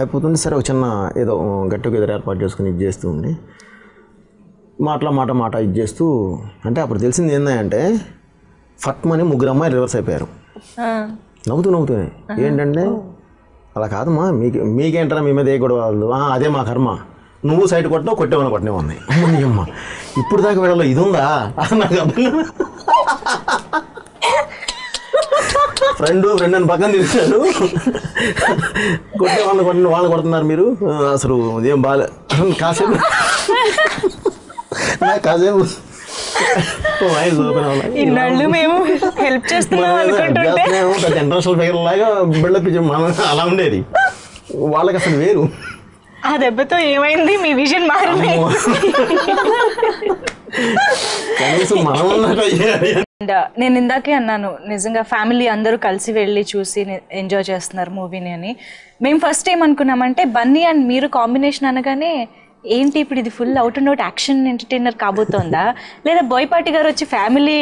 అయిపోతుంది సరే, ఒక చిన్న ఏదో గట్టుకు ఎదురు ఏర్పాటు చేసుకుని ఇది చేస్తూ ఉండి మాట ఇది చేస్తూ, అంటే అప్పుడు తెలిసింది ఏంటంటే ఫట్మని 3 అమ్మాయిలు రివర్స్ అయిపోయారు నవ్వుతూనే. ఏంటంటే అలా కాదమ్మా, మీకేంటారా మీ మీద ఏ గొడవ వాళ్ళు, అదే మా కర్మ, నువ్వు సైడ్ కొట్టేమని కొట్టనే ఉన్నాయి. అమ్మ ఇప్పుడు దాకా వీళ్ళలో ఇది ఉందా నాకు అర్థం. ఫ్రెండ్ అని పక్కన తీశాడు, కొట్టే వాళ్ళు కొడుతున్నారు మీరు, అసలు ఏం బాగా కాసేపు మేము హెల్ప్ చేస్తున్నాం ఇంటర్నేషనల్ ఫిగర్ లాగా బిల్డప్ మనం అలా ఉండేది. వాళ్ళకి అసలు వేరు. ఆ దెబ్బతో ఏమైంది, మీ విజన్ మారింది. కనీసం మనం అండ్ నేను ఇందాకే అన్నాను నిజంగా ఫ్యామిలీ అందరూ కలిసి వెళ్ళి చూసి ఎంజాయ్ చేస్తున్నారు మూవీని అని. మేము ఫస్ట్ ఏమనుకున్నామంటే బన్నీ అండ్ మీరు కాంబినేషన్ అనగానే ఏంటి ఇప్పుడు ఇది full out and out action entertainer కాబోతోందా, లేదా బోయపాటి గారు వచ్చి ఫ్యామిలీ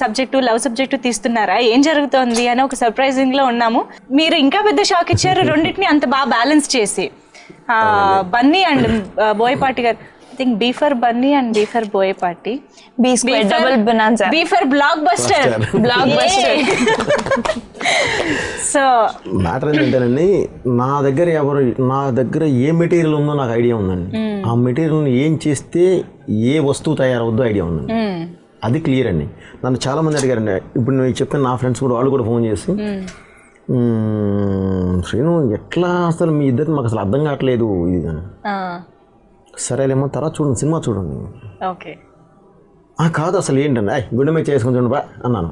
సబ్జెక్టు లవ్ సబ్జెక్టు తీస్తున్నారా, ఏం జరుగుతోంది అని ఒక సర్ప్రైజింగ్ లో ఉన్నాము. మీరు ఇంకా పెద్ద షాక్ ఇచ్చారు రెండింటిని అంత బాగా బ్యాలెన్స్ చేసి. బన్నీ అండ్ బోయపాటి గారు, I think B for Bunny and B for Boyapati. B square double bonanza. B for blockbuster. Blockbuster. So matter ఏంటంటేనండి, నా దగ్గర ఏ మెటీరియల్ ఉందో నాకు ఐడియా ఉందండి. ఆ మెటీరియల్ని ఏం చేస్తే ఏ వస్తువు తయారవుద్దో ఐడియా ఉందండి. అది క్లియర్ అండి. నన్ను చాలా మంది అడిగారండి. ఇప్పుడు నేను చెప్పిన నా ఫ్రెండ్స్ కూడా వాళ్ళు కూడా ఫోన్ చేసి శ్రీను ఎట్లా అసలు మీ ఇద్దరు మాకు అసలు అర్థం కావట్లేదు ఇది అని. సరేలేమో తర్వాత చూడండి సినిమా చూడండి. ఓకే కాదు అసలు ఏంటండి గుండె మీద చేసుకుని చూడండి బా అన్నాను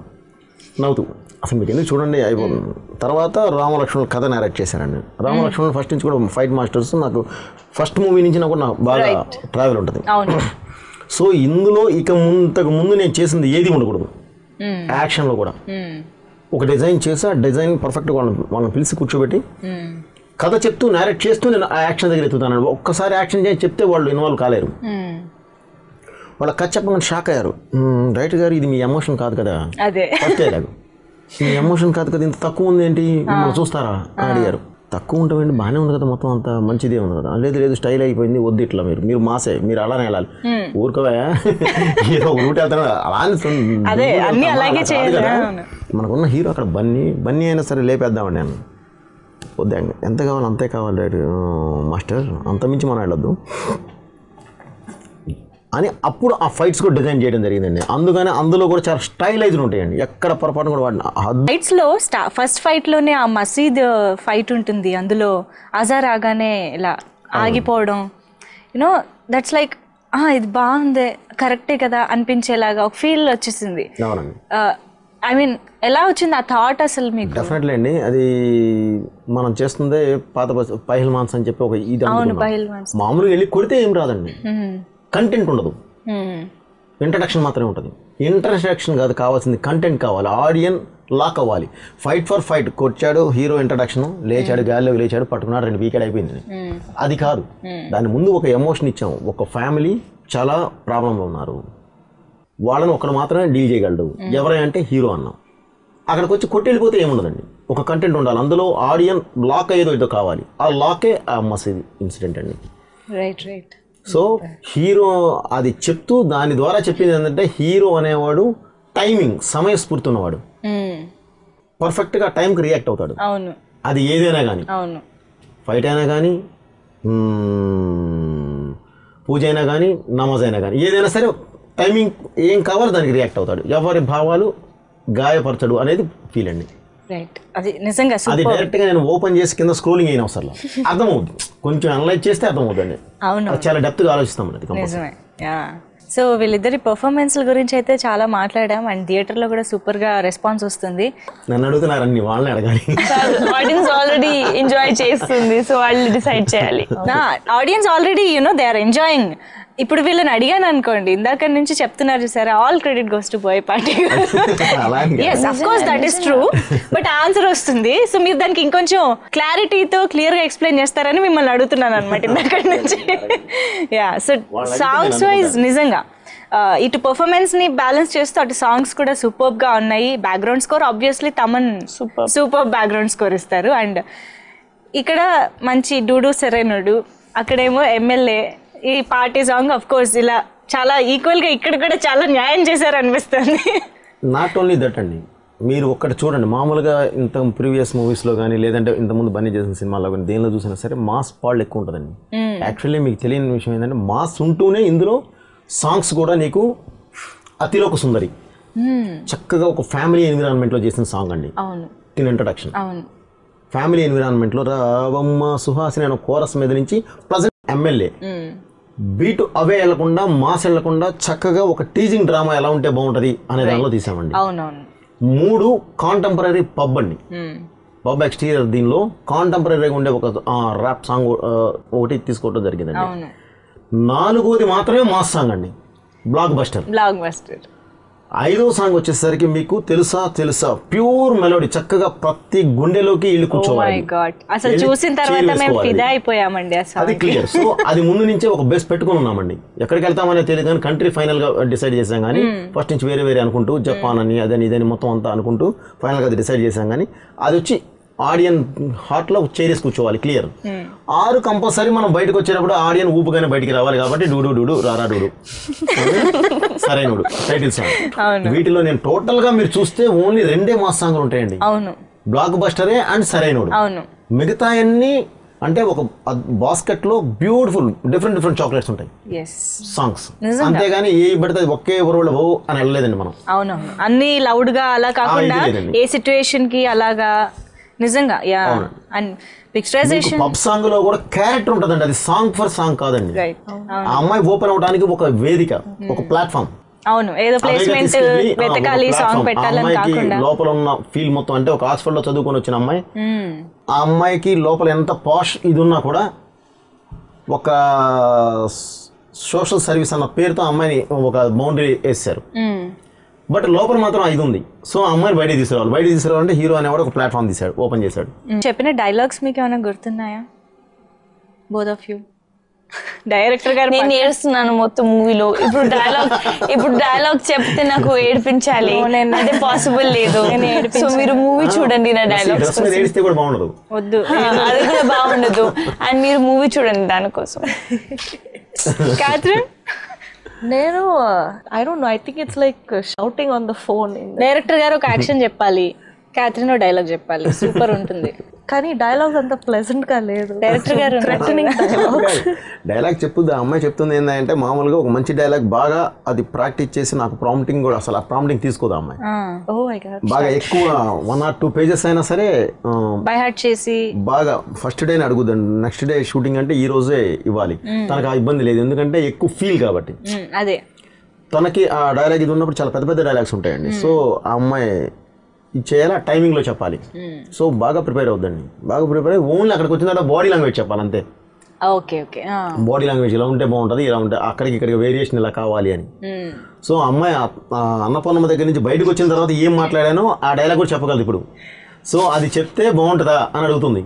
నవ్వుతూ. అసలు మీకు ఎందుకు చూడండి అయిపోతుంది. తర్వాత రామలక్ష్మణుల కథ నేరేట్ చేశానండి. రామలక్ష్మణులు ఫస్ట్ నుంచి కూడా ఫైట్ మాస్టర్స్. నాకు ఫస్ట్ మూవీ నుంచి నాకు బాగా ట్రావెల్ ఉంటుంది. సో ఇందులో ఇంతకు ముందు నేను చేసింది ఏది ఉండకూడదు. యాక్షన్లో కూడా ఒక డిజైన్ చేసి ఆ డిజైన్ పర్ఫెక్ట్గా వాళ్ళని పిలిచి కూర్చోబెట్టి కథ చెప్తూ నేరేట్ చేస్తూ నేను ఆ యాక్షన్ దగ్గర ఎత్తుతాను. ఒక్కసారి యాక్షన్ చేసి చెప్తే వాళ్ళు ఇన్వాల్వ్ కాలేరు. వాళ్ళ కథ చెప్పగానే షాక్ అయ్యారు. రైట్ గారు ఇది మీ ఎమోషన్ కాదు కదా, ఫస్ట్ లేదు మీ ఎమోషన్ కాదు కదా, ఇంత తక్కువ ఉంది ఏంటి మిమ్మల్ని చూస్తారా అని అడిగారు. తక్కువ ఉంటామండి బాగానే ఉంది కదా, మొత్తం అంత మంచిదే ఉంది కదా. లేదు స్టైల్ అయిపోయింది వద్దు ఇట్లా మీరు మాసే మీరు అలానే వెళ్ళాలి ఊరుకోవా ఏదో రూట్ వెళ్తాను అలానే కదా. మనకున్న హీరో అక్కడ బన్నీ అయినా సరే లేపేద్దామండి నేను. వద్దా ఎంత కావాలి అంతే కావాలి రైట్ మాస్టర్, అంతమించి మనం వెళ్ళొద్దు అని అప్పుడు ఆ ఫైట్స్ కూడా డిజైన్ చేయడం జరిగిందండి. అందుకని అందులో కూడా చాలా స్టైలైజ్డ్ ఉంటాయండి, ఎక్కడ పొరపాటు కూడా వాడిన. ఫైట్స్ లో ఫస్ట్ ఫైట్ లోనే ఆ మసీద్ ఫైట్ ఉంటుంది. అందులో అజార్ రాగానే ఇలా ఆగిపోవడం, యూనో దట్స్ లైక్ ఇది బాగుంది కరెక్టే కదా అనిపించేలాగా ఒక ఫీల్ వచ్చేసింది. ఐ మీన్ ఎలా వచ్చింది ఆ థాట్ అసలు మీకు? డెఫినెట్లీ అండి, అది మనం చేస్తుందే పాత పహిల్ మాన్స్ అని చెప్పి ఒక ఇది మామూలుగా వెళ్ళి కొడితే ఏం రాదండి, కంటెంట్ ఉండదు, ఇంట్రడక్షన్ మాత్రమే ఉంటుంది. ఇంట్రడక్షన్ కాదు కావాల్సింది కంటెంట్ కావాలి, ఆడియన్ లాక్ అవ్వాలి. ఫైట్ ఫర్ ఫైట్ కొచ్చాడు హీరో, ఇంట్రడక్షన్ లేచాడు గాలిలోకి లేచాడు పట్టుకున్నాడు 2 వీకెడ్ అయిపోయింది. అది కాదు, దాని ముందు ఒక ఎమోషన్ ఇచ్చాం. ఒక ఫ్యామిలీ చాలా ప్రాబ్లంలో ఉన్నారు, వాళ్ళని ఒకడు మాత్రమే డీల్ చేయగలడు ఎవరంటే హీరో అన్నాం. అక్కడికి వచ్చి కొట్టెళ్ళిపోతే ఏముండదండి, ఒక కంటెంట్ ఉండాలి. అందులో ఆడియన్ లాక్ అయ్యేదో ఏదో కావాలి. ఆ లాకే ఆ మసీద్ ఇన్సిడెంట్ అండి. రైట్. సో హీరో అది చెప్తూ దాని ద్వారా చెప్పింది ఏంటంటే హీరో అనేవాడు టైమింగ్ సమయస్ఫూర్తి ఉన్నవాడు, పర్ఫెక్ట్గా టైంకి రియాక్ట్ అవుతాడు. అది ఏదైనా కానీ, ఫైట్ అయినా కానీ, పూజ అయినా కానీ, నమాజ్ అయినా కానీ, ఏదైనా సరే టైమింగ్ ఏం కావాలో దానికి రియాక్ట్ అవుతాడు. ఎవరి భావాలు గాయపరచడు అనేది ఫీల్ అండి. అది నిజంగా అది డైరెక్ట్గా నేను ఓపెన్ చేసి కింద స్క్రోలింగ్ అయిన అవసరం అర్థమవుతుంది, కొంచెం అనలైజ్ చేస్తే అర్థమవుతుంది. చాలా డెప్త్గా ఆలోచిస్తాం అది. సో వీళ్ళిద్దరి పర్ఫార్మెన్స్ల గురించి అయితే చాలా మాట్లాడాం అండ్ థియేటర్లో కూడా సూపర్గా రెస్పాన్స్ వస్తుంది. నన్ను అడుగుతున్నారు అన్ని వాళ్ళని అడగాలి, ఆడియన్స్ ఆల్రెడీ ఎంజాయ్ చేస్తుంది, సో వాళ్ళు డిసైడ్ చేయాలి. Audience already they are enjoying. ఇప్పుడు వీళ్ళని అడిగాను అనుకోండి, ఇందాక నుంచి చెప్తున్నారు చూసారా, all credit goes to Boyapati. yes of course that is true, but answer వస్తుంది. సో మీరు దానికి ఇంకొంచెం క్లారిటీతో క్లియర్ గా ఎక్స్ప్లెయిన్ చేస్తారని మిమ్మల్ని అడుగుతున్నాను అనమాట ఇందాక నుంచి. సో సాంగ్స్ వైజ్ నిజంగా ఇటు పర్ఫార్మెన్స్ ని బ్యాలెన్స్ చేస్తూ అటు సాంగ్స్ కూడా సూపర్ గా ఉన్నాయి. Background score obviously Thaman super background score ఇస్తారు. అండ్ ఇక్కడ మంచి డూడు సెరైనుడు, అక్కడేమో ఎమ్మెల్యే. ఈ పార్టీ సాంగ్ అఫ్ కోర్స్ ఇలా చాలా ఈక్వల్ గా ఇక్కడ కూడా చాలా న్యాయం చేశారు అనిపిస్తుంది. నాట్ ఓన్లీ దట్ అండి, మీరు ఒక్కటి చూడండి, మామూలుగా ఇంత ప్రీవియస్ మూవీస్లో కానీ లేదంటే ఇంతకుముందు బన్నీ చేసిన సినిమాలో కానీ దేనిలో చూసినా సరే మాస్ పాళ్ళు ఎక్కువ ఉంటుందండి. యాక్చువల్లీ మీకు తెలియని విషయం ఏంటంటే మాస్ ఉంటూనే ఇందులో సాంగ్స్ కూడా నీకు అతిలోక సుందరి చక్కగా ఒక ఫ్యామిలీ ఎన్విరాన్మెంట్లో చేసిన సాంగ్ అండి. తిన్ ఇంట్రడక్షన్ ఫ్యామిలీ ఎన్విరాన్మెంట్లో రావమ్మ సుహాసిని అనే కోరస్ మీద నుంచి ప్రజెంట్ ఎమ్మెల్యే బీట్ అవే వెళ్లకుండా మాస్ వెళ్లకుండా చక్కగా ఒక టీజింగ్ డ్రామా ఎలా ఉంటే బాగుంటది అనే దానిలో తీసామండి. 3 కాంటెంపరీ పబ్ అండి, పబ్ ఎక్స్టీరియర్. దీనిలో కాంటెంపరీగా ఉండే ఒక ర్యాప్ సాంగ్ ఒకటి తీసుకోవడం జరిగిందండి. 4వది మాత్రమే మాస్ సాంగ్ అండి, బ్లాక్ బస్టర్. 5వ సాంగ్ వచ్చేసరికి మీకు తెలుసా ప్యూర్ మెలోడీ, చక్కగా ప్రతి గుండెలోకి ఇల్లు కూర్చోవాలి. అసలు చూసిన తర్వాత మేము ఫిదా అయిపోయామండి. అది క్లియర్. సో అది ముందు నుంచే ఒక బేస్ పెట్టుకుని ఉన్నామండి. ఎక్కడికి వెళ్తామనే తెలియదు కానీ కంట్రీ ఫైనల్ గా డిసైడ్ చేసాం. కానీ ఫస్ట్ నుంచి వేరే అనుకుంటూ జపాన్ అని అదని ఇదని మొత్తం అంతా అనుకుంటూ ఫైనల్ గా అది డిసైడ్ చేసాం. కానీ అది వచ్చి ఆడియన్ హార్ట్ లో చేరేసి కూర్చోవాలి. క్లియర్. 6 కంపల్సరీ మనం బయటకు వచ్చేటప్పుడు ఆడియన్ ఊపుగానే బయటికి రావాలి. కాబట్టి డూడు డూడు రారా డూడు సరైనడు టైటిల్ సాంగ్. వీటిలో నేను టోటల్ గా మీరు చూస్తే ఓన్లీ 2 మాస్ సాంగ్లు ఉంటాయండి. Black బస్టరే and సరైనడు. మిగతా అన్ని అంటే ఒక బాస్కెట్ లో బ్యూటిఫుల్ డిఫరెంట్ చాక్లెట్స్ ఉంటాయి సాంగ్స్. అంతేగాని ఏ పడితే ఒకే ఊరలో ఓ అని వెళ్ళలేదండి మనం. అవునవును, అన్ని లౌడ్ గా అలా కాకుండా ఏ సిచ్యువేషన్ కి అలాగా నిజంగా. పబ్ సాంగ్ లో కూడా క్యారెక్టర్ ఉంటుందండి. అది సాంగ్ ఫర్ సాంగ్ కాదండి. ఆ అమ్మాయి ఓపెన్ అవడానికి ఒక వేదిక, ఒక ప్లాట్ఫామ్. అవును, ఏదో ప్లేస్మెంట్ వెతకాలి సాంగ్ పెట్టాలని కాకుండా లోపల ఉన్న ఫీల్ మొత్తం అంటే ఒక హాస్టల్ లో చదువుకొని వచ్చిన అమ్మాయి, ఆ అమ్మాయికి లోపల ఎంత పాష్ ఇది ఉన్నా కూడా ఒక సోషల్ సర్వీస్ అన్న పేరుతో అమ్మాయిని ఒక బౌండరీ వేసారు. బట్ లోపల మాత్రం ఇది ఉంది. సో ఆ అమ్మాయిని బయట తీసుకురావాలంటే హీరో అనేవాడు ఒక ప్లాట్ఫామ్ తీసాడు, ఓపెన్ చేశాడు. చెప్పిన డైలాగ్స్ మీకు ఏమైనా గుర్తున్నాయా బోత్ ఆఫ్ యూ? డైరెక్టర్ గారు నేను ఏడుస్తున్నాను మొత్తం మూవీలో. ఇప్పుడు డైలాగ్ చెప్తే నాకు ఏడిపించాలి, అదే పాసిబుల్ లేదు. సో మీరు మూవీ చూడండి, నా డైలాగ్స్ ఏడిస్తే కూడా బాగుండదు, వద్దు అది కూడా బాగుండదు. అండ్ మీరు మూవీ చూడండి దానికోసం. క్యాథరిన్? నేను I don't know, I think it's like shouting on the phone. Director గారు ఒక యాక్షన్ చెప్పాలి, క్యాథరిన్ డైలాగ్ చెప్పాలి, సూపర్ ఉంటుంది. కానీ డైలాగ్స్ అంత ప్లెజెంట్ గా లేదు. డైరెక్టర్ గారు డైలాగ్ చెప్పుద్ది. ఆ అమ్మాయి చెప్తుంది ఏంటంటే మామూలుగా ఒక మంచి డైలాగ్ బాగా అది ప్రాక్టీస్ చేసి నాకు ప్రాంప్టింగ్ కూడా అసలు ఆ ప్రాంప్టింగ్ తీసుకోదు అమ్మాయి. బాగా ఎక్కువ 1 or 2 pages అయినా సరే బై హార్ట్ చేసి బాగా ఫస్ట్ డేనే అడుగుదండి. నెక్స్ట్ డే షూటింగ్ అంటే ఈ రోజే ఇవ్వాలి. తనకు ఆ ఇబ్బంది లేదు, ఎందుకంటే ఎక్కువ ఫీల్ కాబట్టి. అదే తనకి ఆ డైలాగ్ ఇది ఉన్నప్పుడు చాలా పెద్ద డైలాగ్స్ ఉంటాయండి. సో ఆ అమ్మాయి ఇది చేయాలి, ఆ టైమింగ్లో చెప్పాలి. సో బాగా ప్రిపేర్ అవుద్దండి. బాగా ప్రిపేర్ అయ్యి ఓన్లీ అక్కడికి వచ్చిన తర్వాత బాడీ లాంగ్వేజ్ చెప్పాలి అంతే. బాడీ లాంగ్వేజ్ ఇలా ఉంటే బాగుంటుంది, ఇలా ఉంటే అక్కడికి ఇక్కడికి వేరియేషన్ ఇలా కావాలి అని. సో అమ్మాయి అన్నపూర్ణమ్మ దగ్గర నుంచి బయటకు వచ్చిన తర్వాత ఏం మాట్లాడానో ఆ డైలాగ్ కూడా చెప్పగలదు ఇప్పుడు. సో అది చెప్తే బాగుంటుందా అని అడుగుతుంది.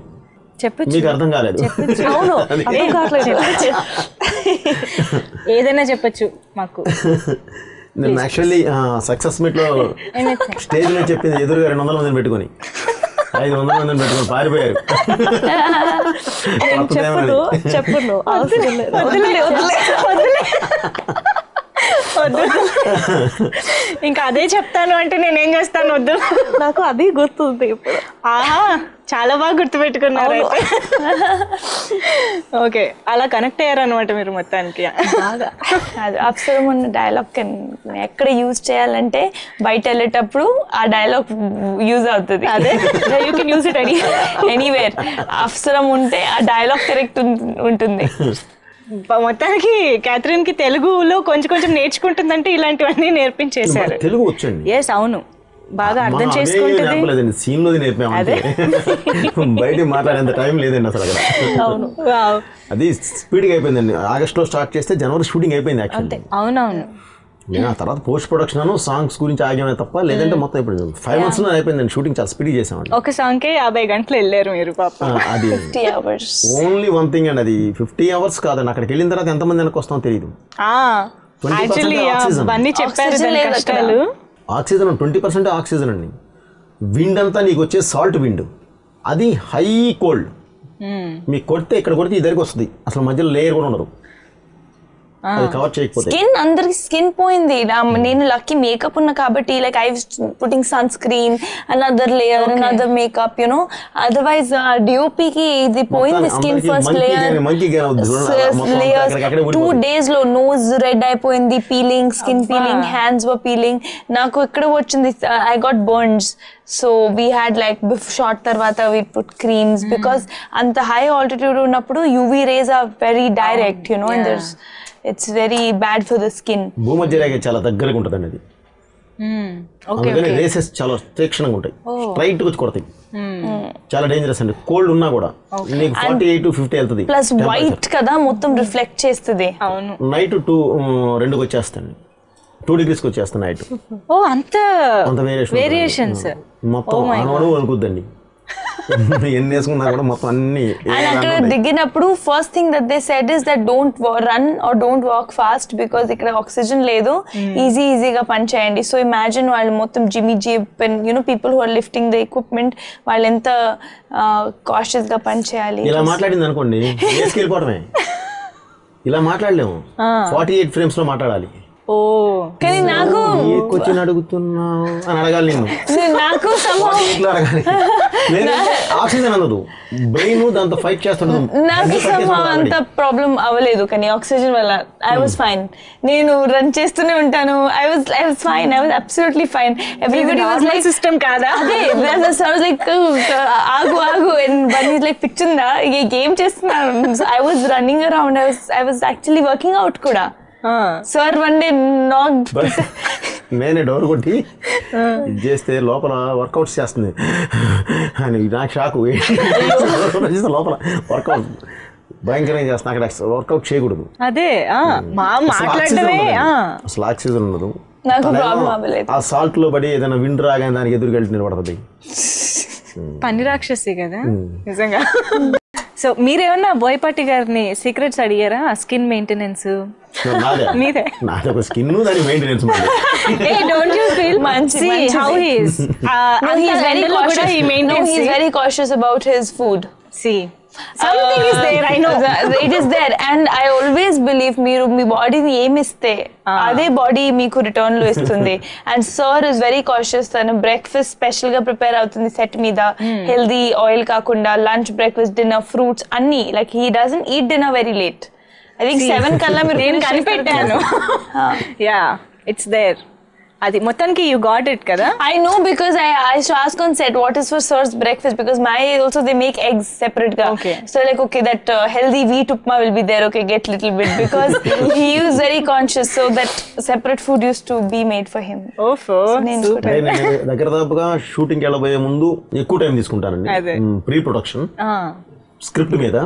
మీకు అర్థం కాలేదు? ఏదైనా చెప్పచ్చు మాకు. నేను యాక్చువల్లీ సక్సెస్ మీట్ లో స్టేజ్ మీద చెప్పింది ఎదురుగా 200 మందిని పెట్టుకొని 500 మందిని పెట్టుకొని పారిపోయారు. ఇంకా అదే చెప్తాను అంటే నేనేం చేస్తాను? వద్దు, నాకు అది గుర్తుంది ఇప్పుడు. ఆహా, చాలా బాగా గుర్తుపెట్టుకున్నారు. ఓకే, అలా కనెక్ట్ అయ్యారు అనమాట మీరు మొత్తానికి. అవసరం ఉన్న డైలాగ్ ఎక్కడ యూజ్ చేయాలంటే బయట వెళ్ళేటప్పుడు ఆ డైలాగ్ యూజ్ అవుతుంది. అదే you can use it anywhere. అవసరం ఉంటే ఆ డైలాగ్ కరెక్ట్ ఉంటుంది. మొత్తానికి క్యాథరిన్ కి తెలుగులో కొంచెం నేర్చుకుంటుందంటే ఇలాంటివన్నీ నేర్పించేశారు. తెలుగు వచ్చండి? ఎస్, అవును, బాగా అర్థం చేసుకుంటుంది. సీన్ లోది నేర్పాము, బయట మాట్లాడేంత టైం లేదండి అసలు అక్కడ. అవును, అది స్పీడ్ గా అయిపోయిందండి. ఆగస్ట్ లో స్టార్ట్ చేస్తే జనవరి షూటింగ్ అయిపోయింది యాక్చువల్లీ. అవునవును. నేను ఆ తర్వాత పోస్ట్ ప్రొడక్షన్ సాంగ్స్ గురించి ఆగామే తప్ప, లేదంటే మొత్తం ఇప్పుడు 5 months లో అయిపోయిందండి షూటింగ్. చాలా స్పీడ్ చేసామండి. ఒక సాంగ్ కే 50 గంటలు వెళ్ళారు మీరు పాప. అది ఓన్లీ వన్ థింగ్ అండి, అది 50 hours కాదండి. అక్కడికి వెళ్ళిన తర్వాత ఎంతమంది వెనక్కి వస్తామో తెలియదు. ఆక్సిజన్ 20% ఆక్సిజన్ అండి. విండ్ అంతా నీకు వచ్చే సాల్ట్ విండ్, అది హై కోల్డ్. మీకు కొడితే ఇక్కడ కొడితే ఇద్దరికి వస్తుంది, అసలు మధ్యలో లేయర్ కూడా ఉండదు. స్కిన్, అందరికి స్కిన్ పోయింది. నేను లక్కీ మేకప్ ఉన్నా కాబట్టి like I putting sunscreen, another layer, another makeup, you know. Otherwise DOP కి ఇది పోయింది స్కిన్. ఫస్ట్ లేయర్ 2 days లో నోజ్ రెడ్ అయిపోయింది, peeling, skin peeling, hands were peeling. నాకు ఎక్కడ వచ్చింది, I got burns. So we had like shot తర్వాత we put creams, because అంత హై ఆల్టిట్యూడ్ ఉన్నప్పుడు UV rays are very direct, you know, and there's it's very bad for the skin. భూమధ్య రేఖ చాలా దగ్గరగా ఉంటుందండి అది. అందుకని రేసెస్ చాలా తీక్షణంగా ఉంటాయి, స్ట్రైట్ వచ్చి కొడతాయి. చాలా డేంజరస్ అండి. కోల్డ్ ఉన్నా కూడా నీకు 48 to 50 వెళ్తుంది. ప్లస్ వైట్ కదా, మొత్తం రిఫ్లెక్ట్ చేస్తుంది. అవును, నైట్ 2 2కి వచ్చేస్తాండి. 2 degreesకి వచ్చేస్తున్నాయి నైట్. ఓ అంత అంత వేరియేషన్స్ మొత్తం అనవడు అనుకుద్దండి. ఎన్ని వేసుకున్నా కూడా మొత్తం అన్ని. అండ్ అక్కడ దిగినప్పుడు first thing that they said is that don't run or don't walk fast because ఇక్కడ ఆక్సిజన్ లేదు, ఈజీగా పని చేయండి. సో ఇమాజిన్ వాళ్ళు మొత్తం jimmy jib and you know people who are lifting the equipment వాళ్ళు ఎంత కాషియస్ గా పని చేయాలి. ఇలా మాట్లాడింది అనుకోండి వేసుకెళ్ళిపోవడమే. ఇలా మాట్లాడలేము, 48 frames లో మాట్లాడాలి. ఓ కానీ నాకు క్వశ్చన్ అడుగుతున్నావు అని అడగాలి నాకు ఆక్సిజన్ అన్నదు బ్రెయిన్ దాంతో ఫైట్ చేస్తుండదు. నాకు అంత ప్రాబ్లం అవ్వలేదు కానీ ఆక్సిజన్ వల్ల ఐ వాజ్ ఫైన్. నేను రన్ చేస్తూనే ఉంటాను. I was fine. I was absolutely fine. Everybody was like system కాదా అదే లైక్ ఆగు అండ్ వన్ ఈజ్ లైక్ పిచ్చుందా గేమ్ చేస్తున్నాను. I was running around. I was actually working out కూడా. సార్ వన్ డే నేనే డోర్ కొట్టి ఇది చేస్తే లోపల వర్కౌట్స్ చేస్తుంది అని నాకు షాకు. లోపల వర్కౌట్ భయంకరంగా చేస్తున్నా. అక్కడ వర్కౌట్ చేయకూడదు. అదే మాట్లాడమే అసలు ఆక్సిజన్ ఉండదు. నాకు ప్రాబ్లం అవ్వలేదు. ఆ సాల్ట్ లో పడి ఏదైనా విండ్ రాగానే దానికి ఎదురుకెళ్ళి నిలబడుతుంది. పని రాక్షసి కదా నిజంగా. సో మీరేమన్నా బోయపాటి గారిని సీక్రెట్స్ అడిగారా? స్కిన్ మెయింటెనెన్స్ మీదే. నాది ఒక స్కిన్ దాని maintenance. Don't you feel see how he is? He's very cautious about his food. See, something is there. I know it is there, and I always believe మీరు మీ బాడీని ఏమి ఇస్తే అదే బాడీ మీకు రిటర్న్ లో ఇస్తుంది. And sir is very cautious. తను breakfast special గా ప్రిపేర్ అవుతుంది సెట్ మీద, హెల్దీ ఆయిల్ కాకుండా లంచ్, బ్రేక్ఫాస్ట్, డిన్నర్, ఫ్రూట్స్ అన్ని. Like he doesn't eat dinner very late. I think 7 కల్లా మీరు నేను కనిపెట్టాను. Yeah it's there. అది మొత్తానికి యూ గాట్ ఇట్ కదా. I know because I ask on set what is for sir's breakfast because my also they make eggs separate ga. Okay. So like okay that healthy wheat upma will be there. Okay, get little bit because he is very conscious so that separate food used to be made for him. దగ్గర దాపుగా shooting వెళ్ళబోయే ముందు ఎక్కువ time తీసుకుంటానండి pre production script మీద.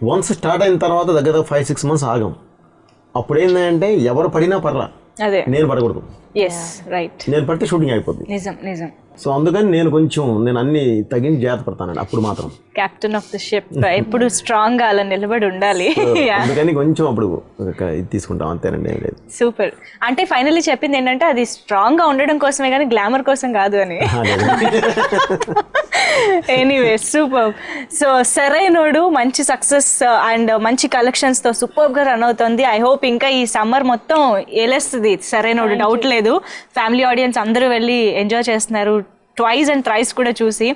Once start అయిన తర్వాత దగ్గర 5-6 months ఆగం. అప్పుడు ఏంటంటే ఎవరు పడినా పర్లా, నేను పడకూడదు. నేను పడితే షూటింగ్ అయిపోద్ది. నిజం. సో అందుకని నేను అన్ని తగ్గించి జాగ్రత్త పడతానండి. అప్పుడు మాత్రం కెప్టెన్ ఆఫ్ ద షిప్ ఎప్పుడు స్ట్రాంగ్ గా అలా నిలబడి ఉండాలి. అందుకని కొంచెం అప్పుడు ఇది తీసుకుంటాం అంతేనండి. ఏం లేదు. సూపర్. అంటే ఫైనల్లీ చెప్పింది ఏంటంటే అది స్ట్రాంగ్ గా ఉండడం కోసమే కానీ గ్లామర్ కోసం కాదు అని. Anyway super. సో సరైనోడు మంచి సక్సెస్ అండ్ మంచి కలెక్షన్స్ తో సూపర్ గా రన్ అవుతుంది. ఐ హోప్ ఇంకా ఈ సమ్మర్ మొత్తం ఏలేస్తుంది సరైనోడు, డౌట్ లేదు. ఫ్యామిలీ ఆడియన్స్ అందరూ వెళ్ళి ఎంజాయ్ చేస్తున్నారు twice and thrice kuda chusi.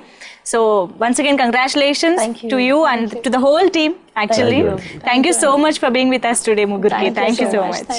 So once again congratulations to you and to the whole team actually. Thank you so much for being with us today Mugurki. Thank you so much.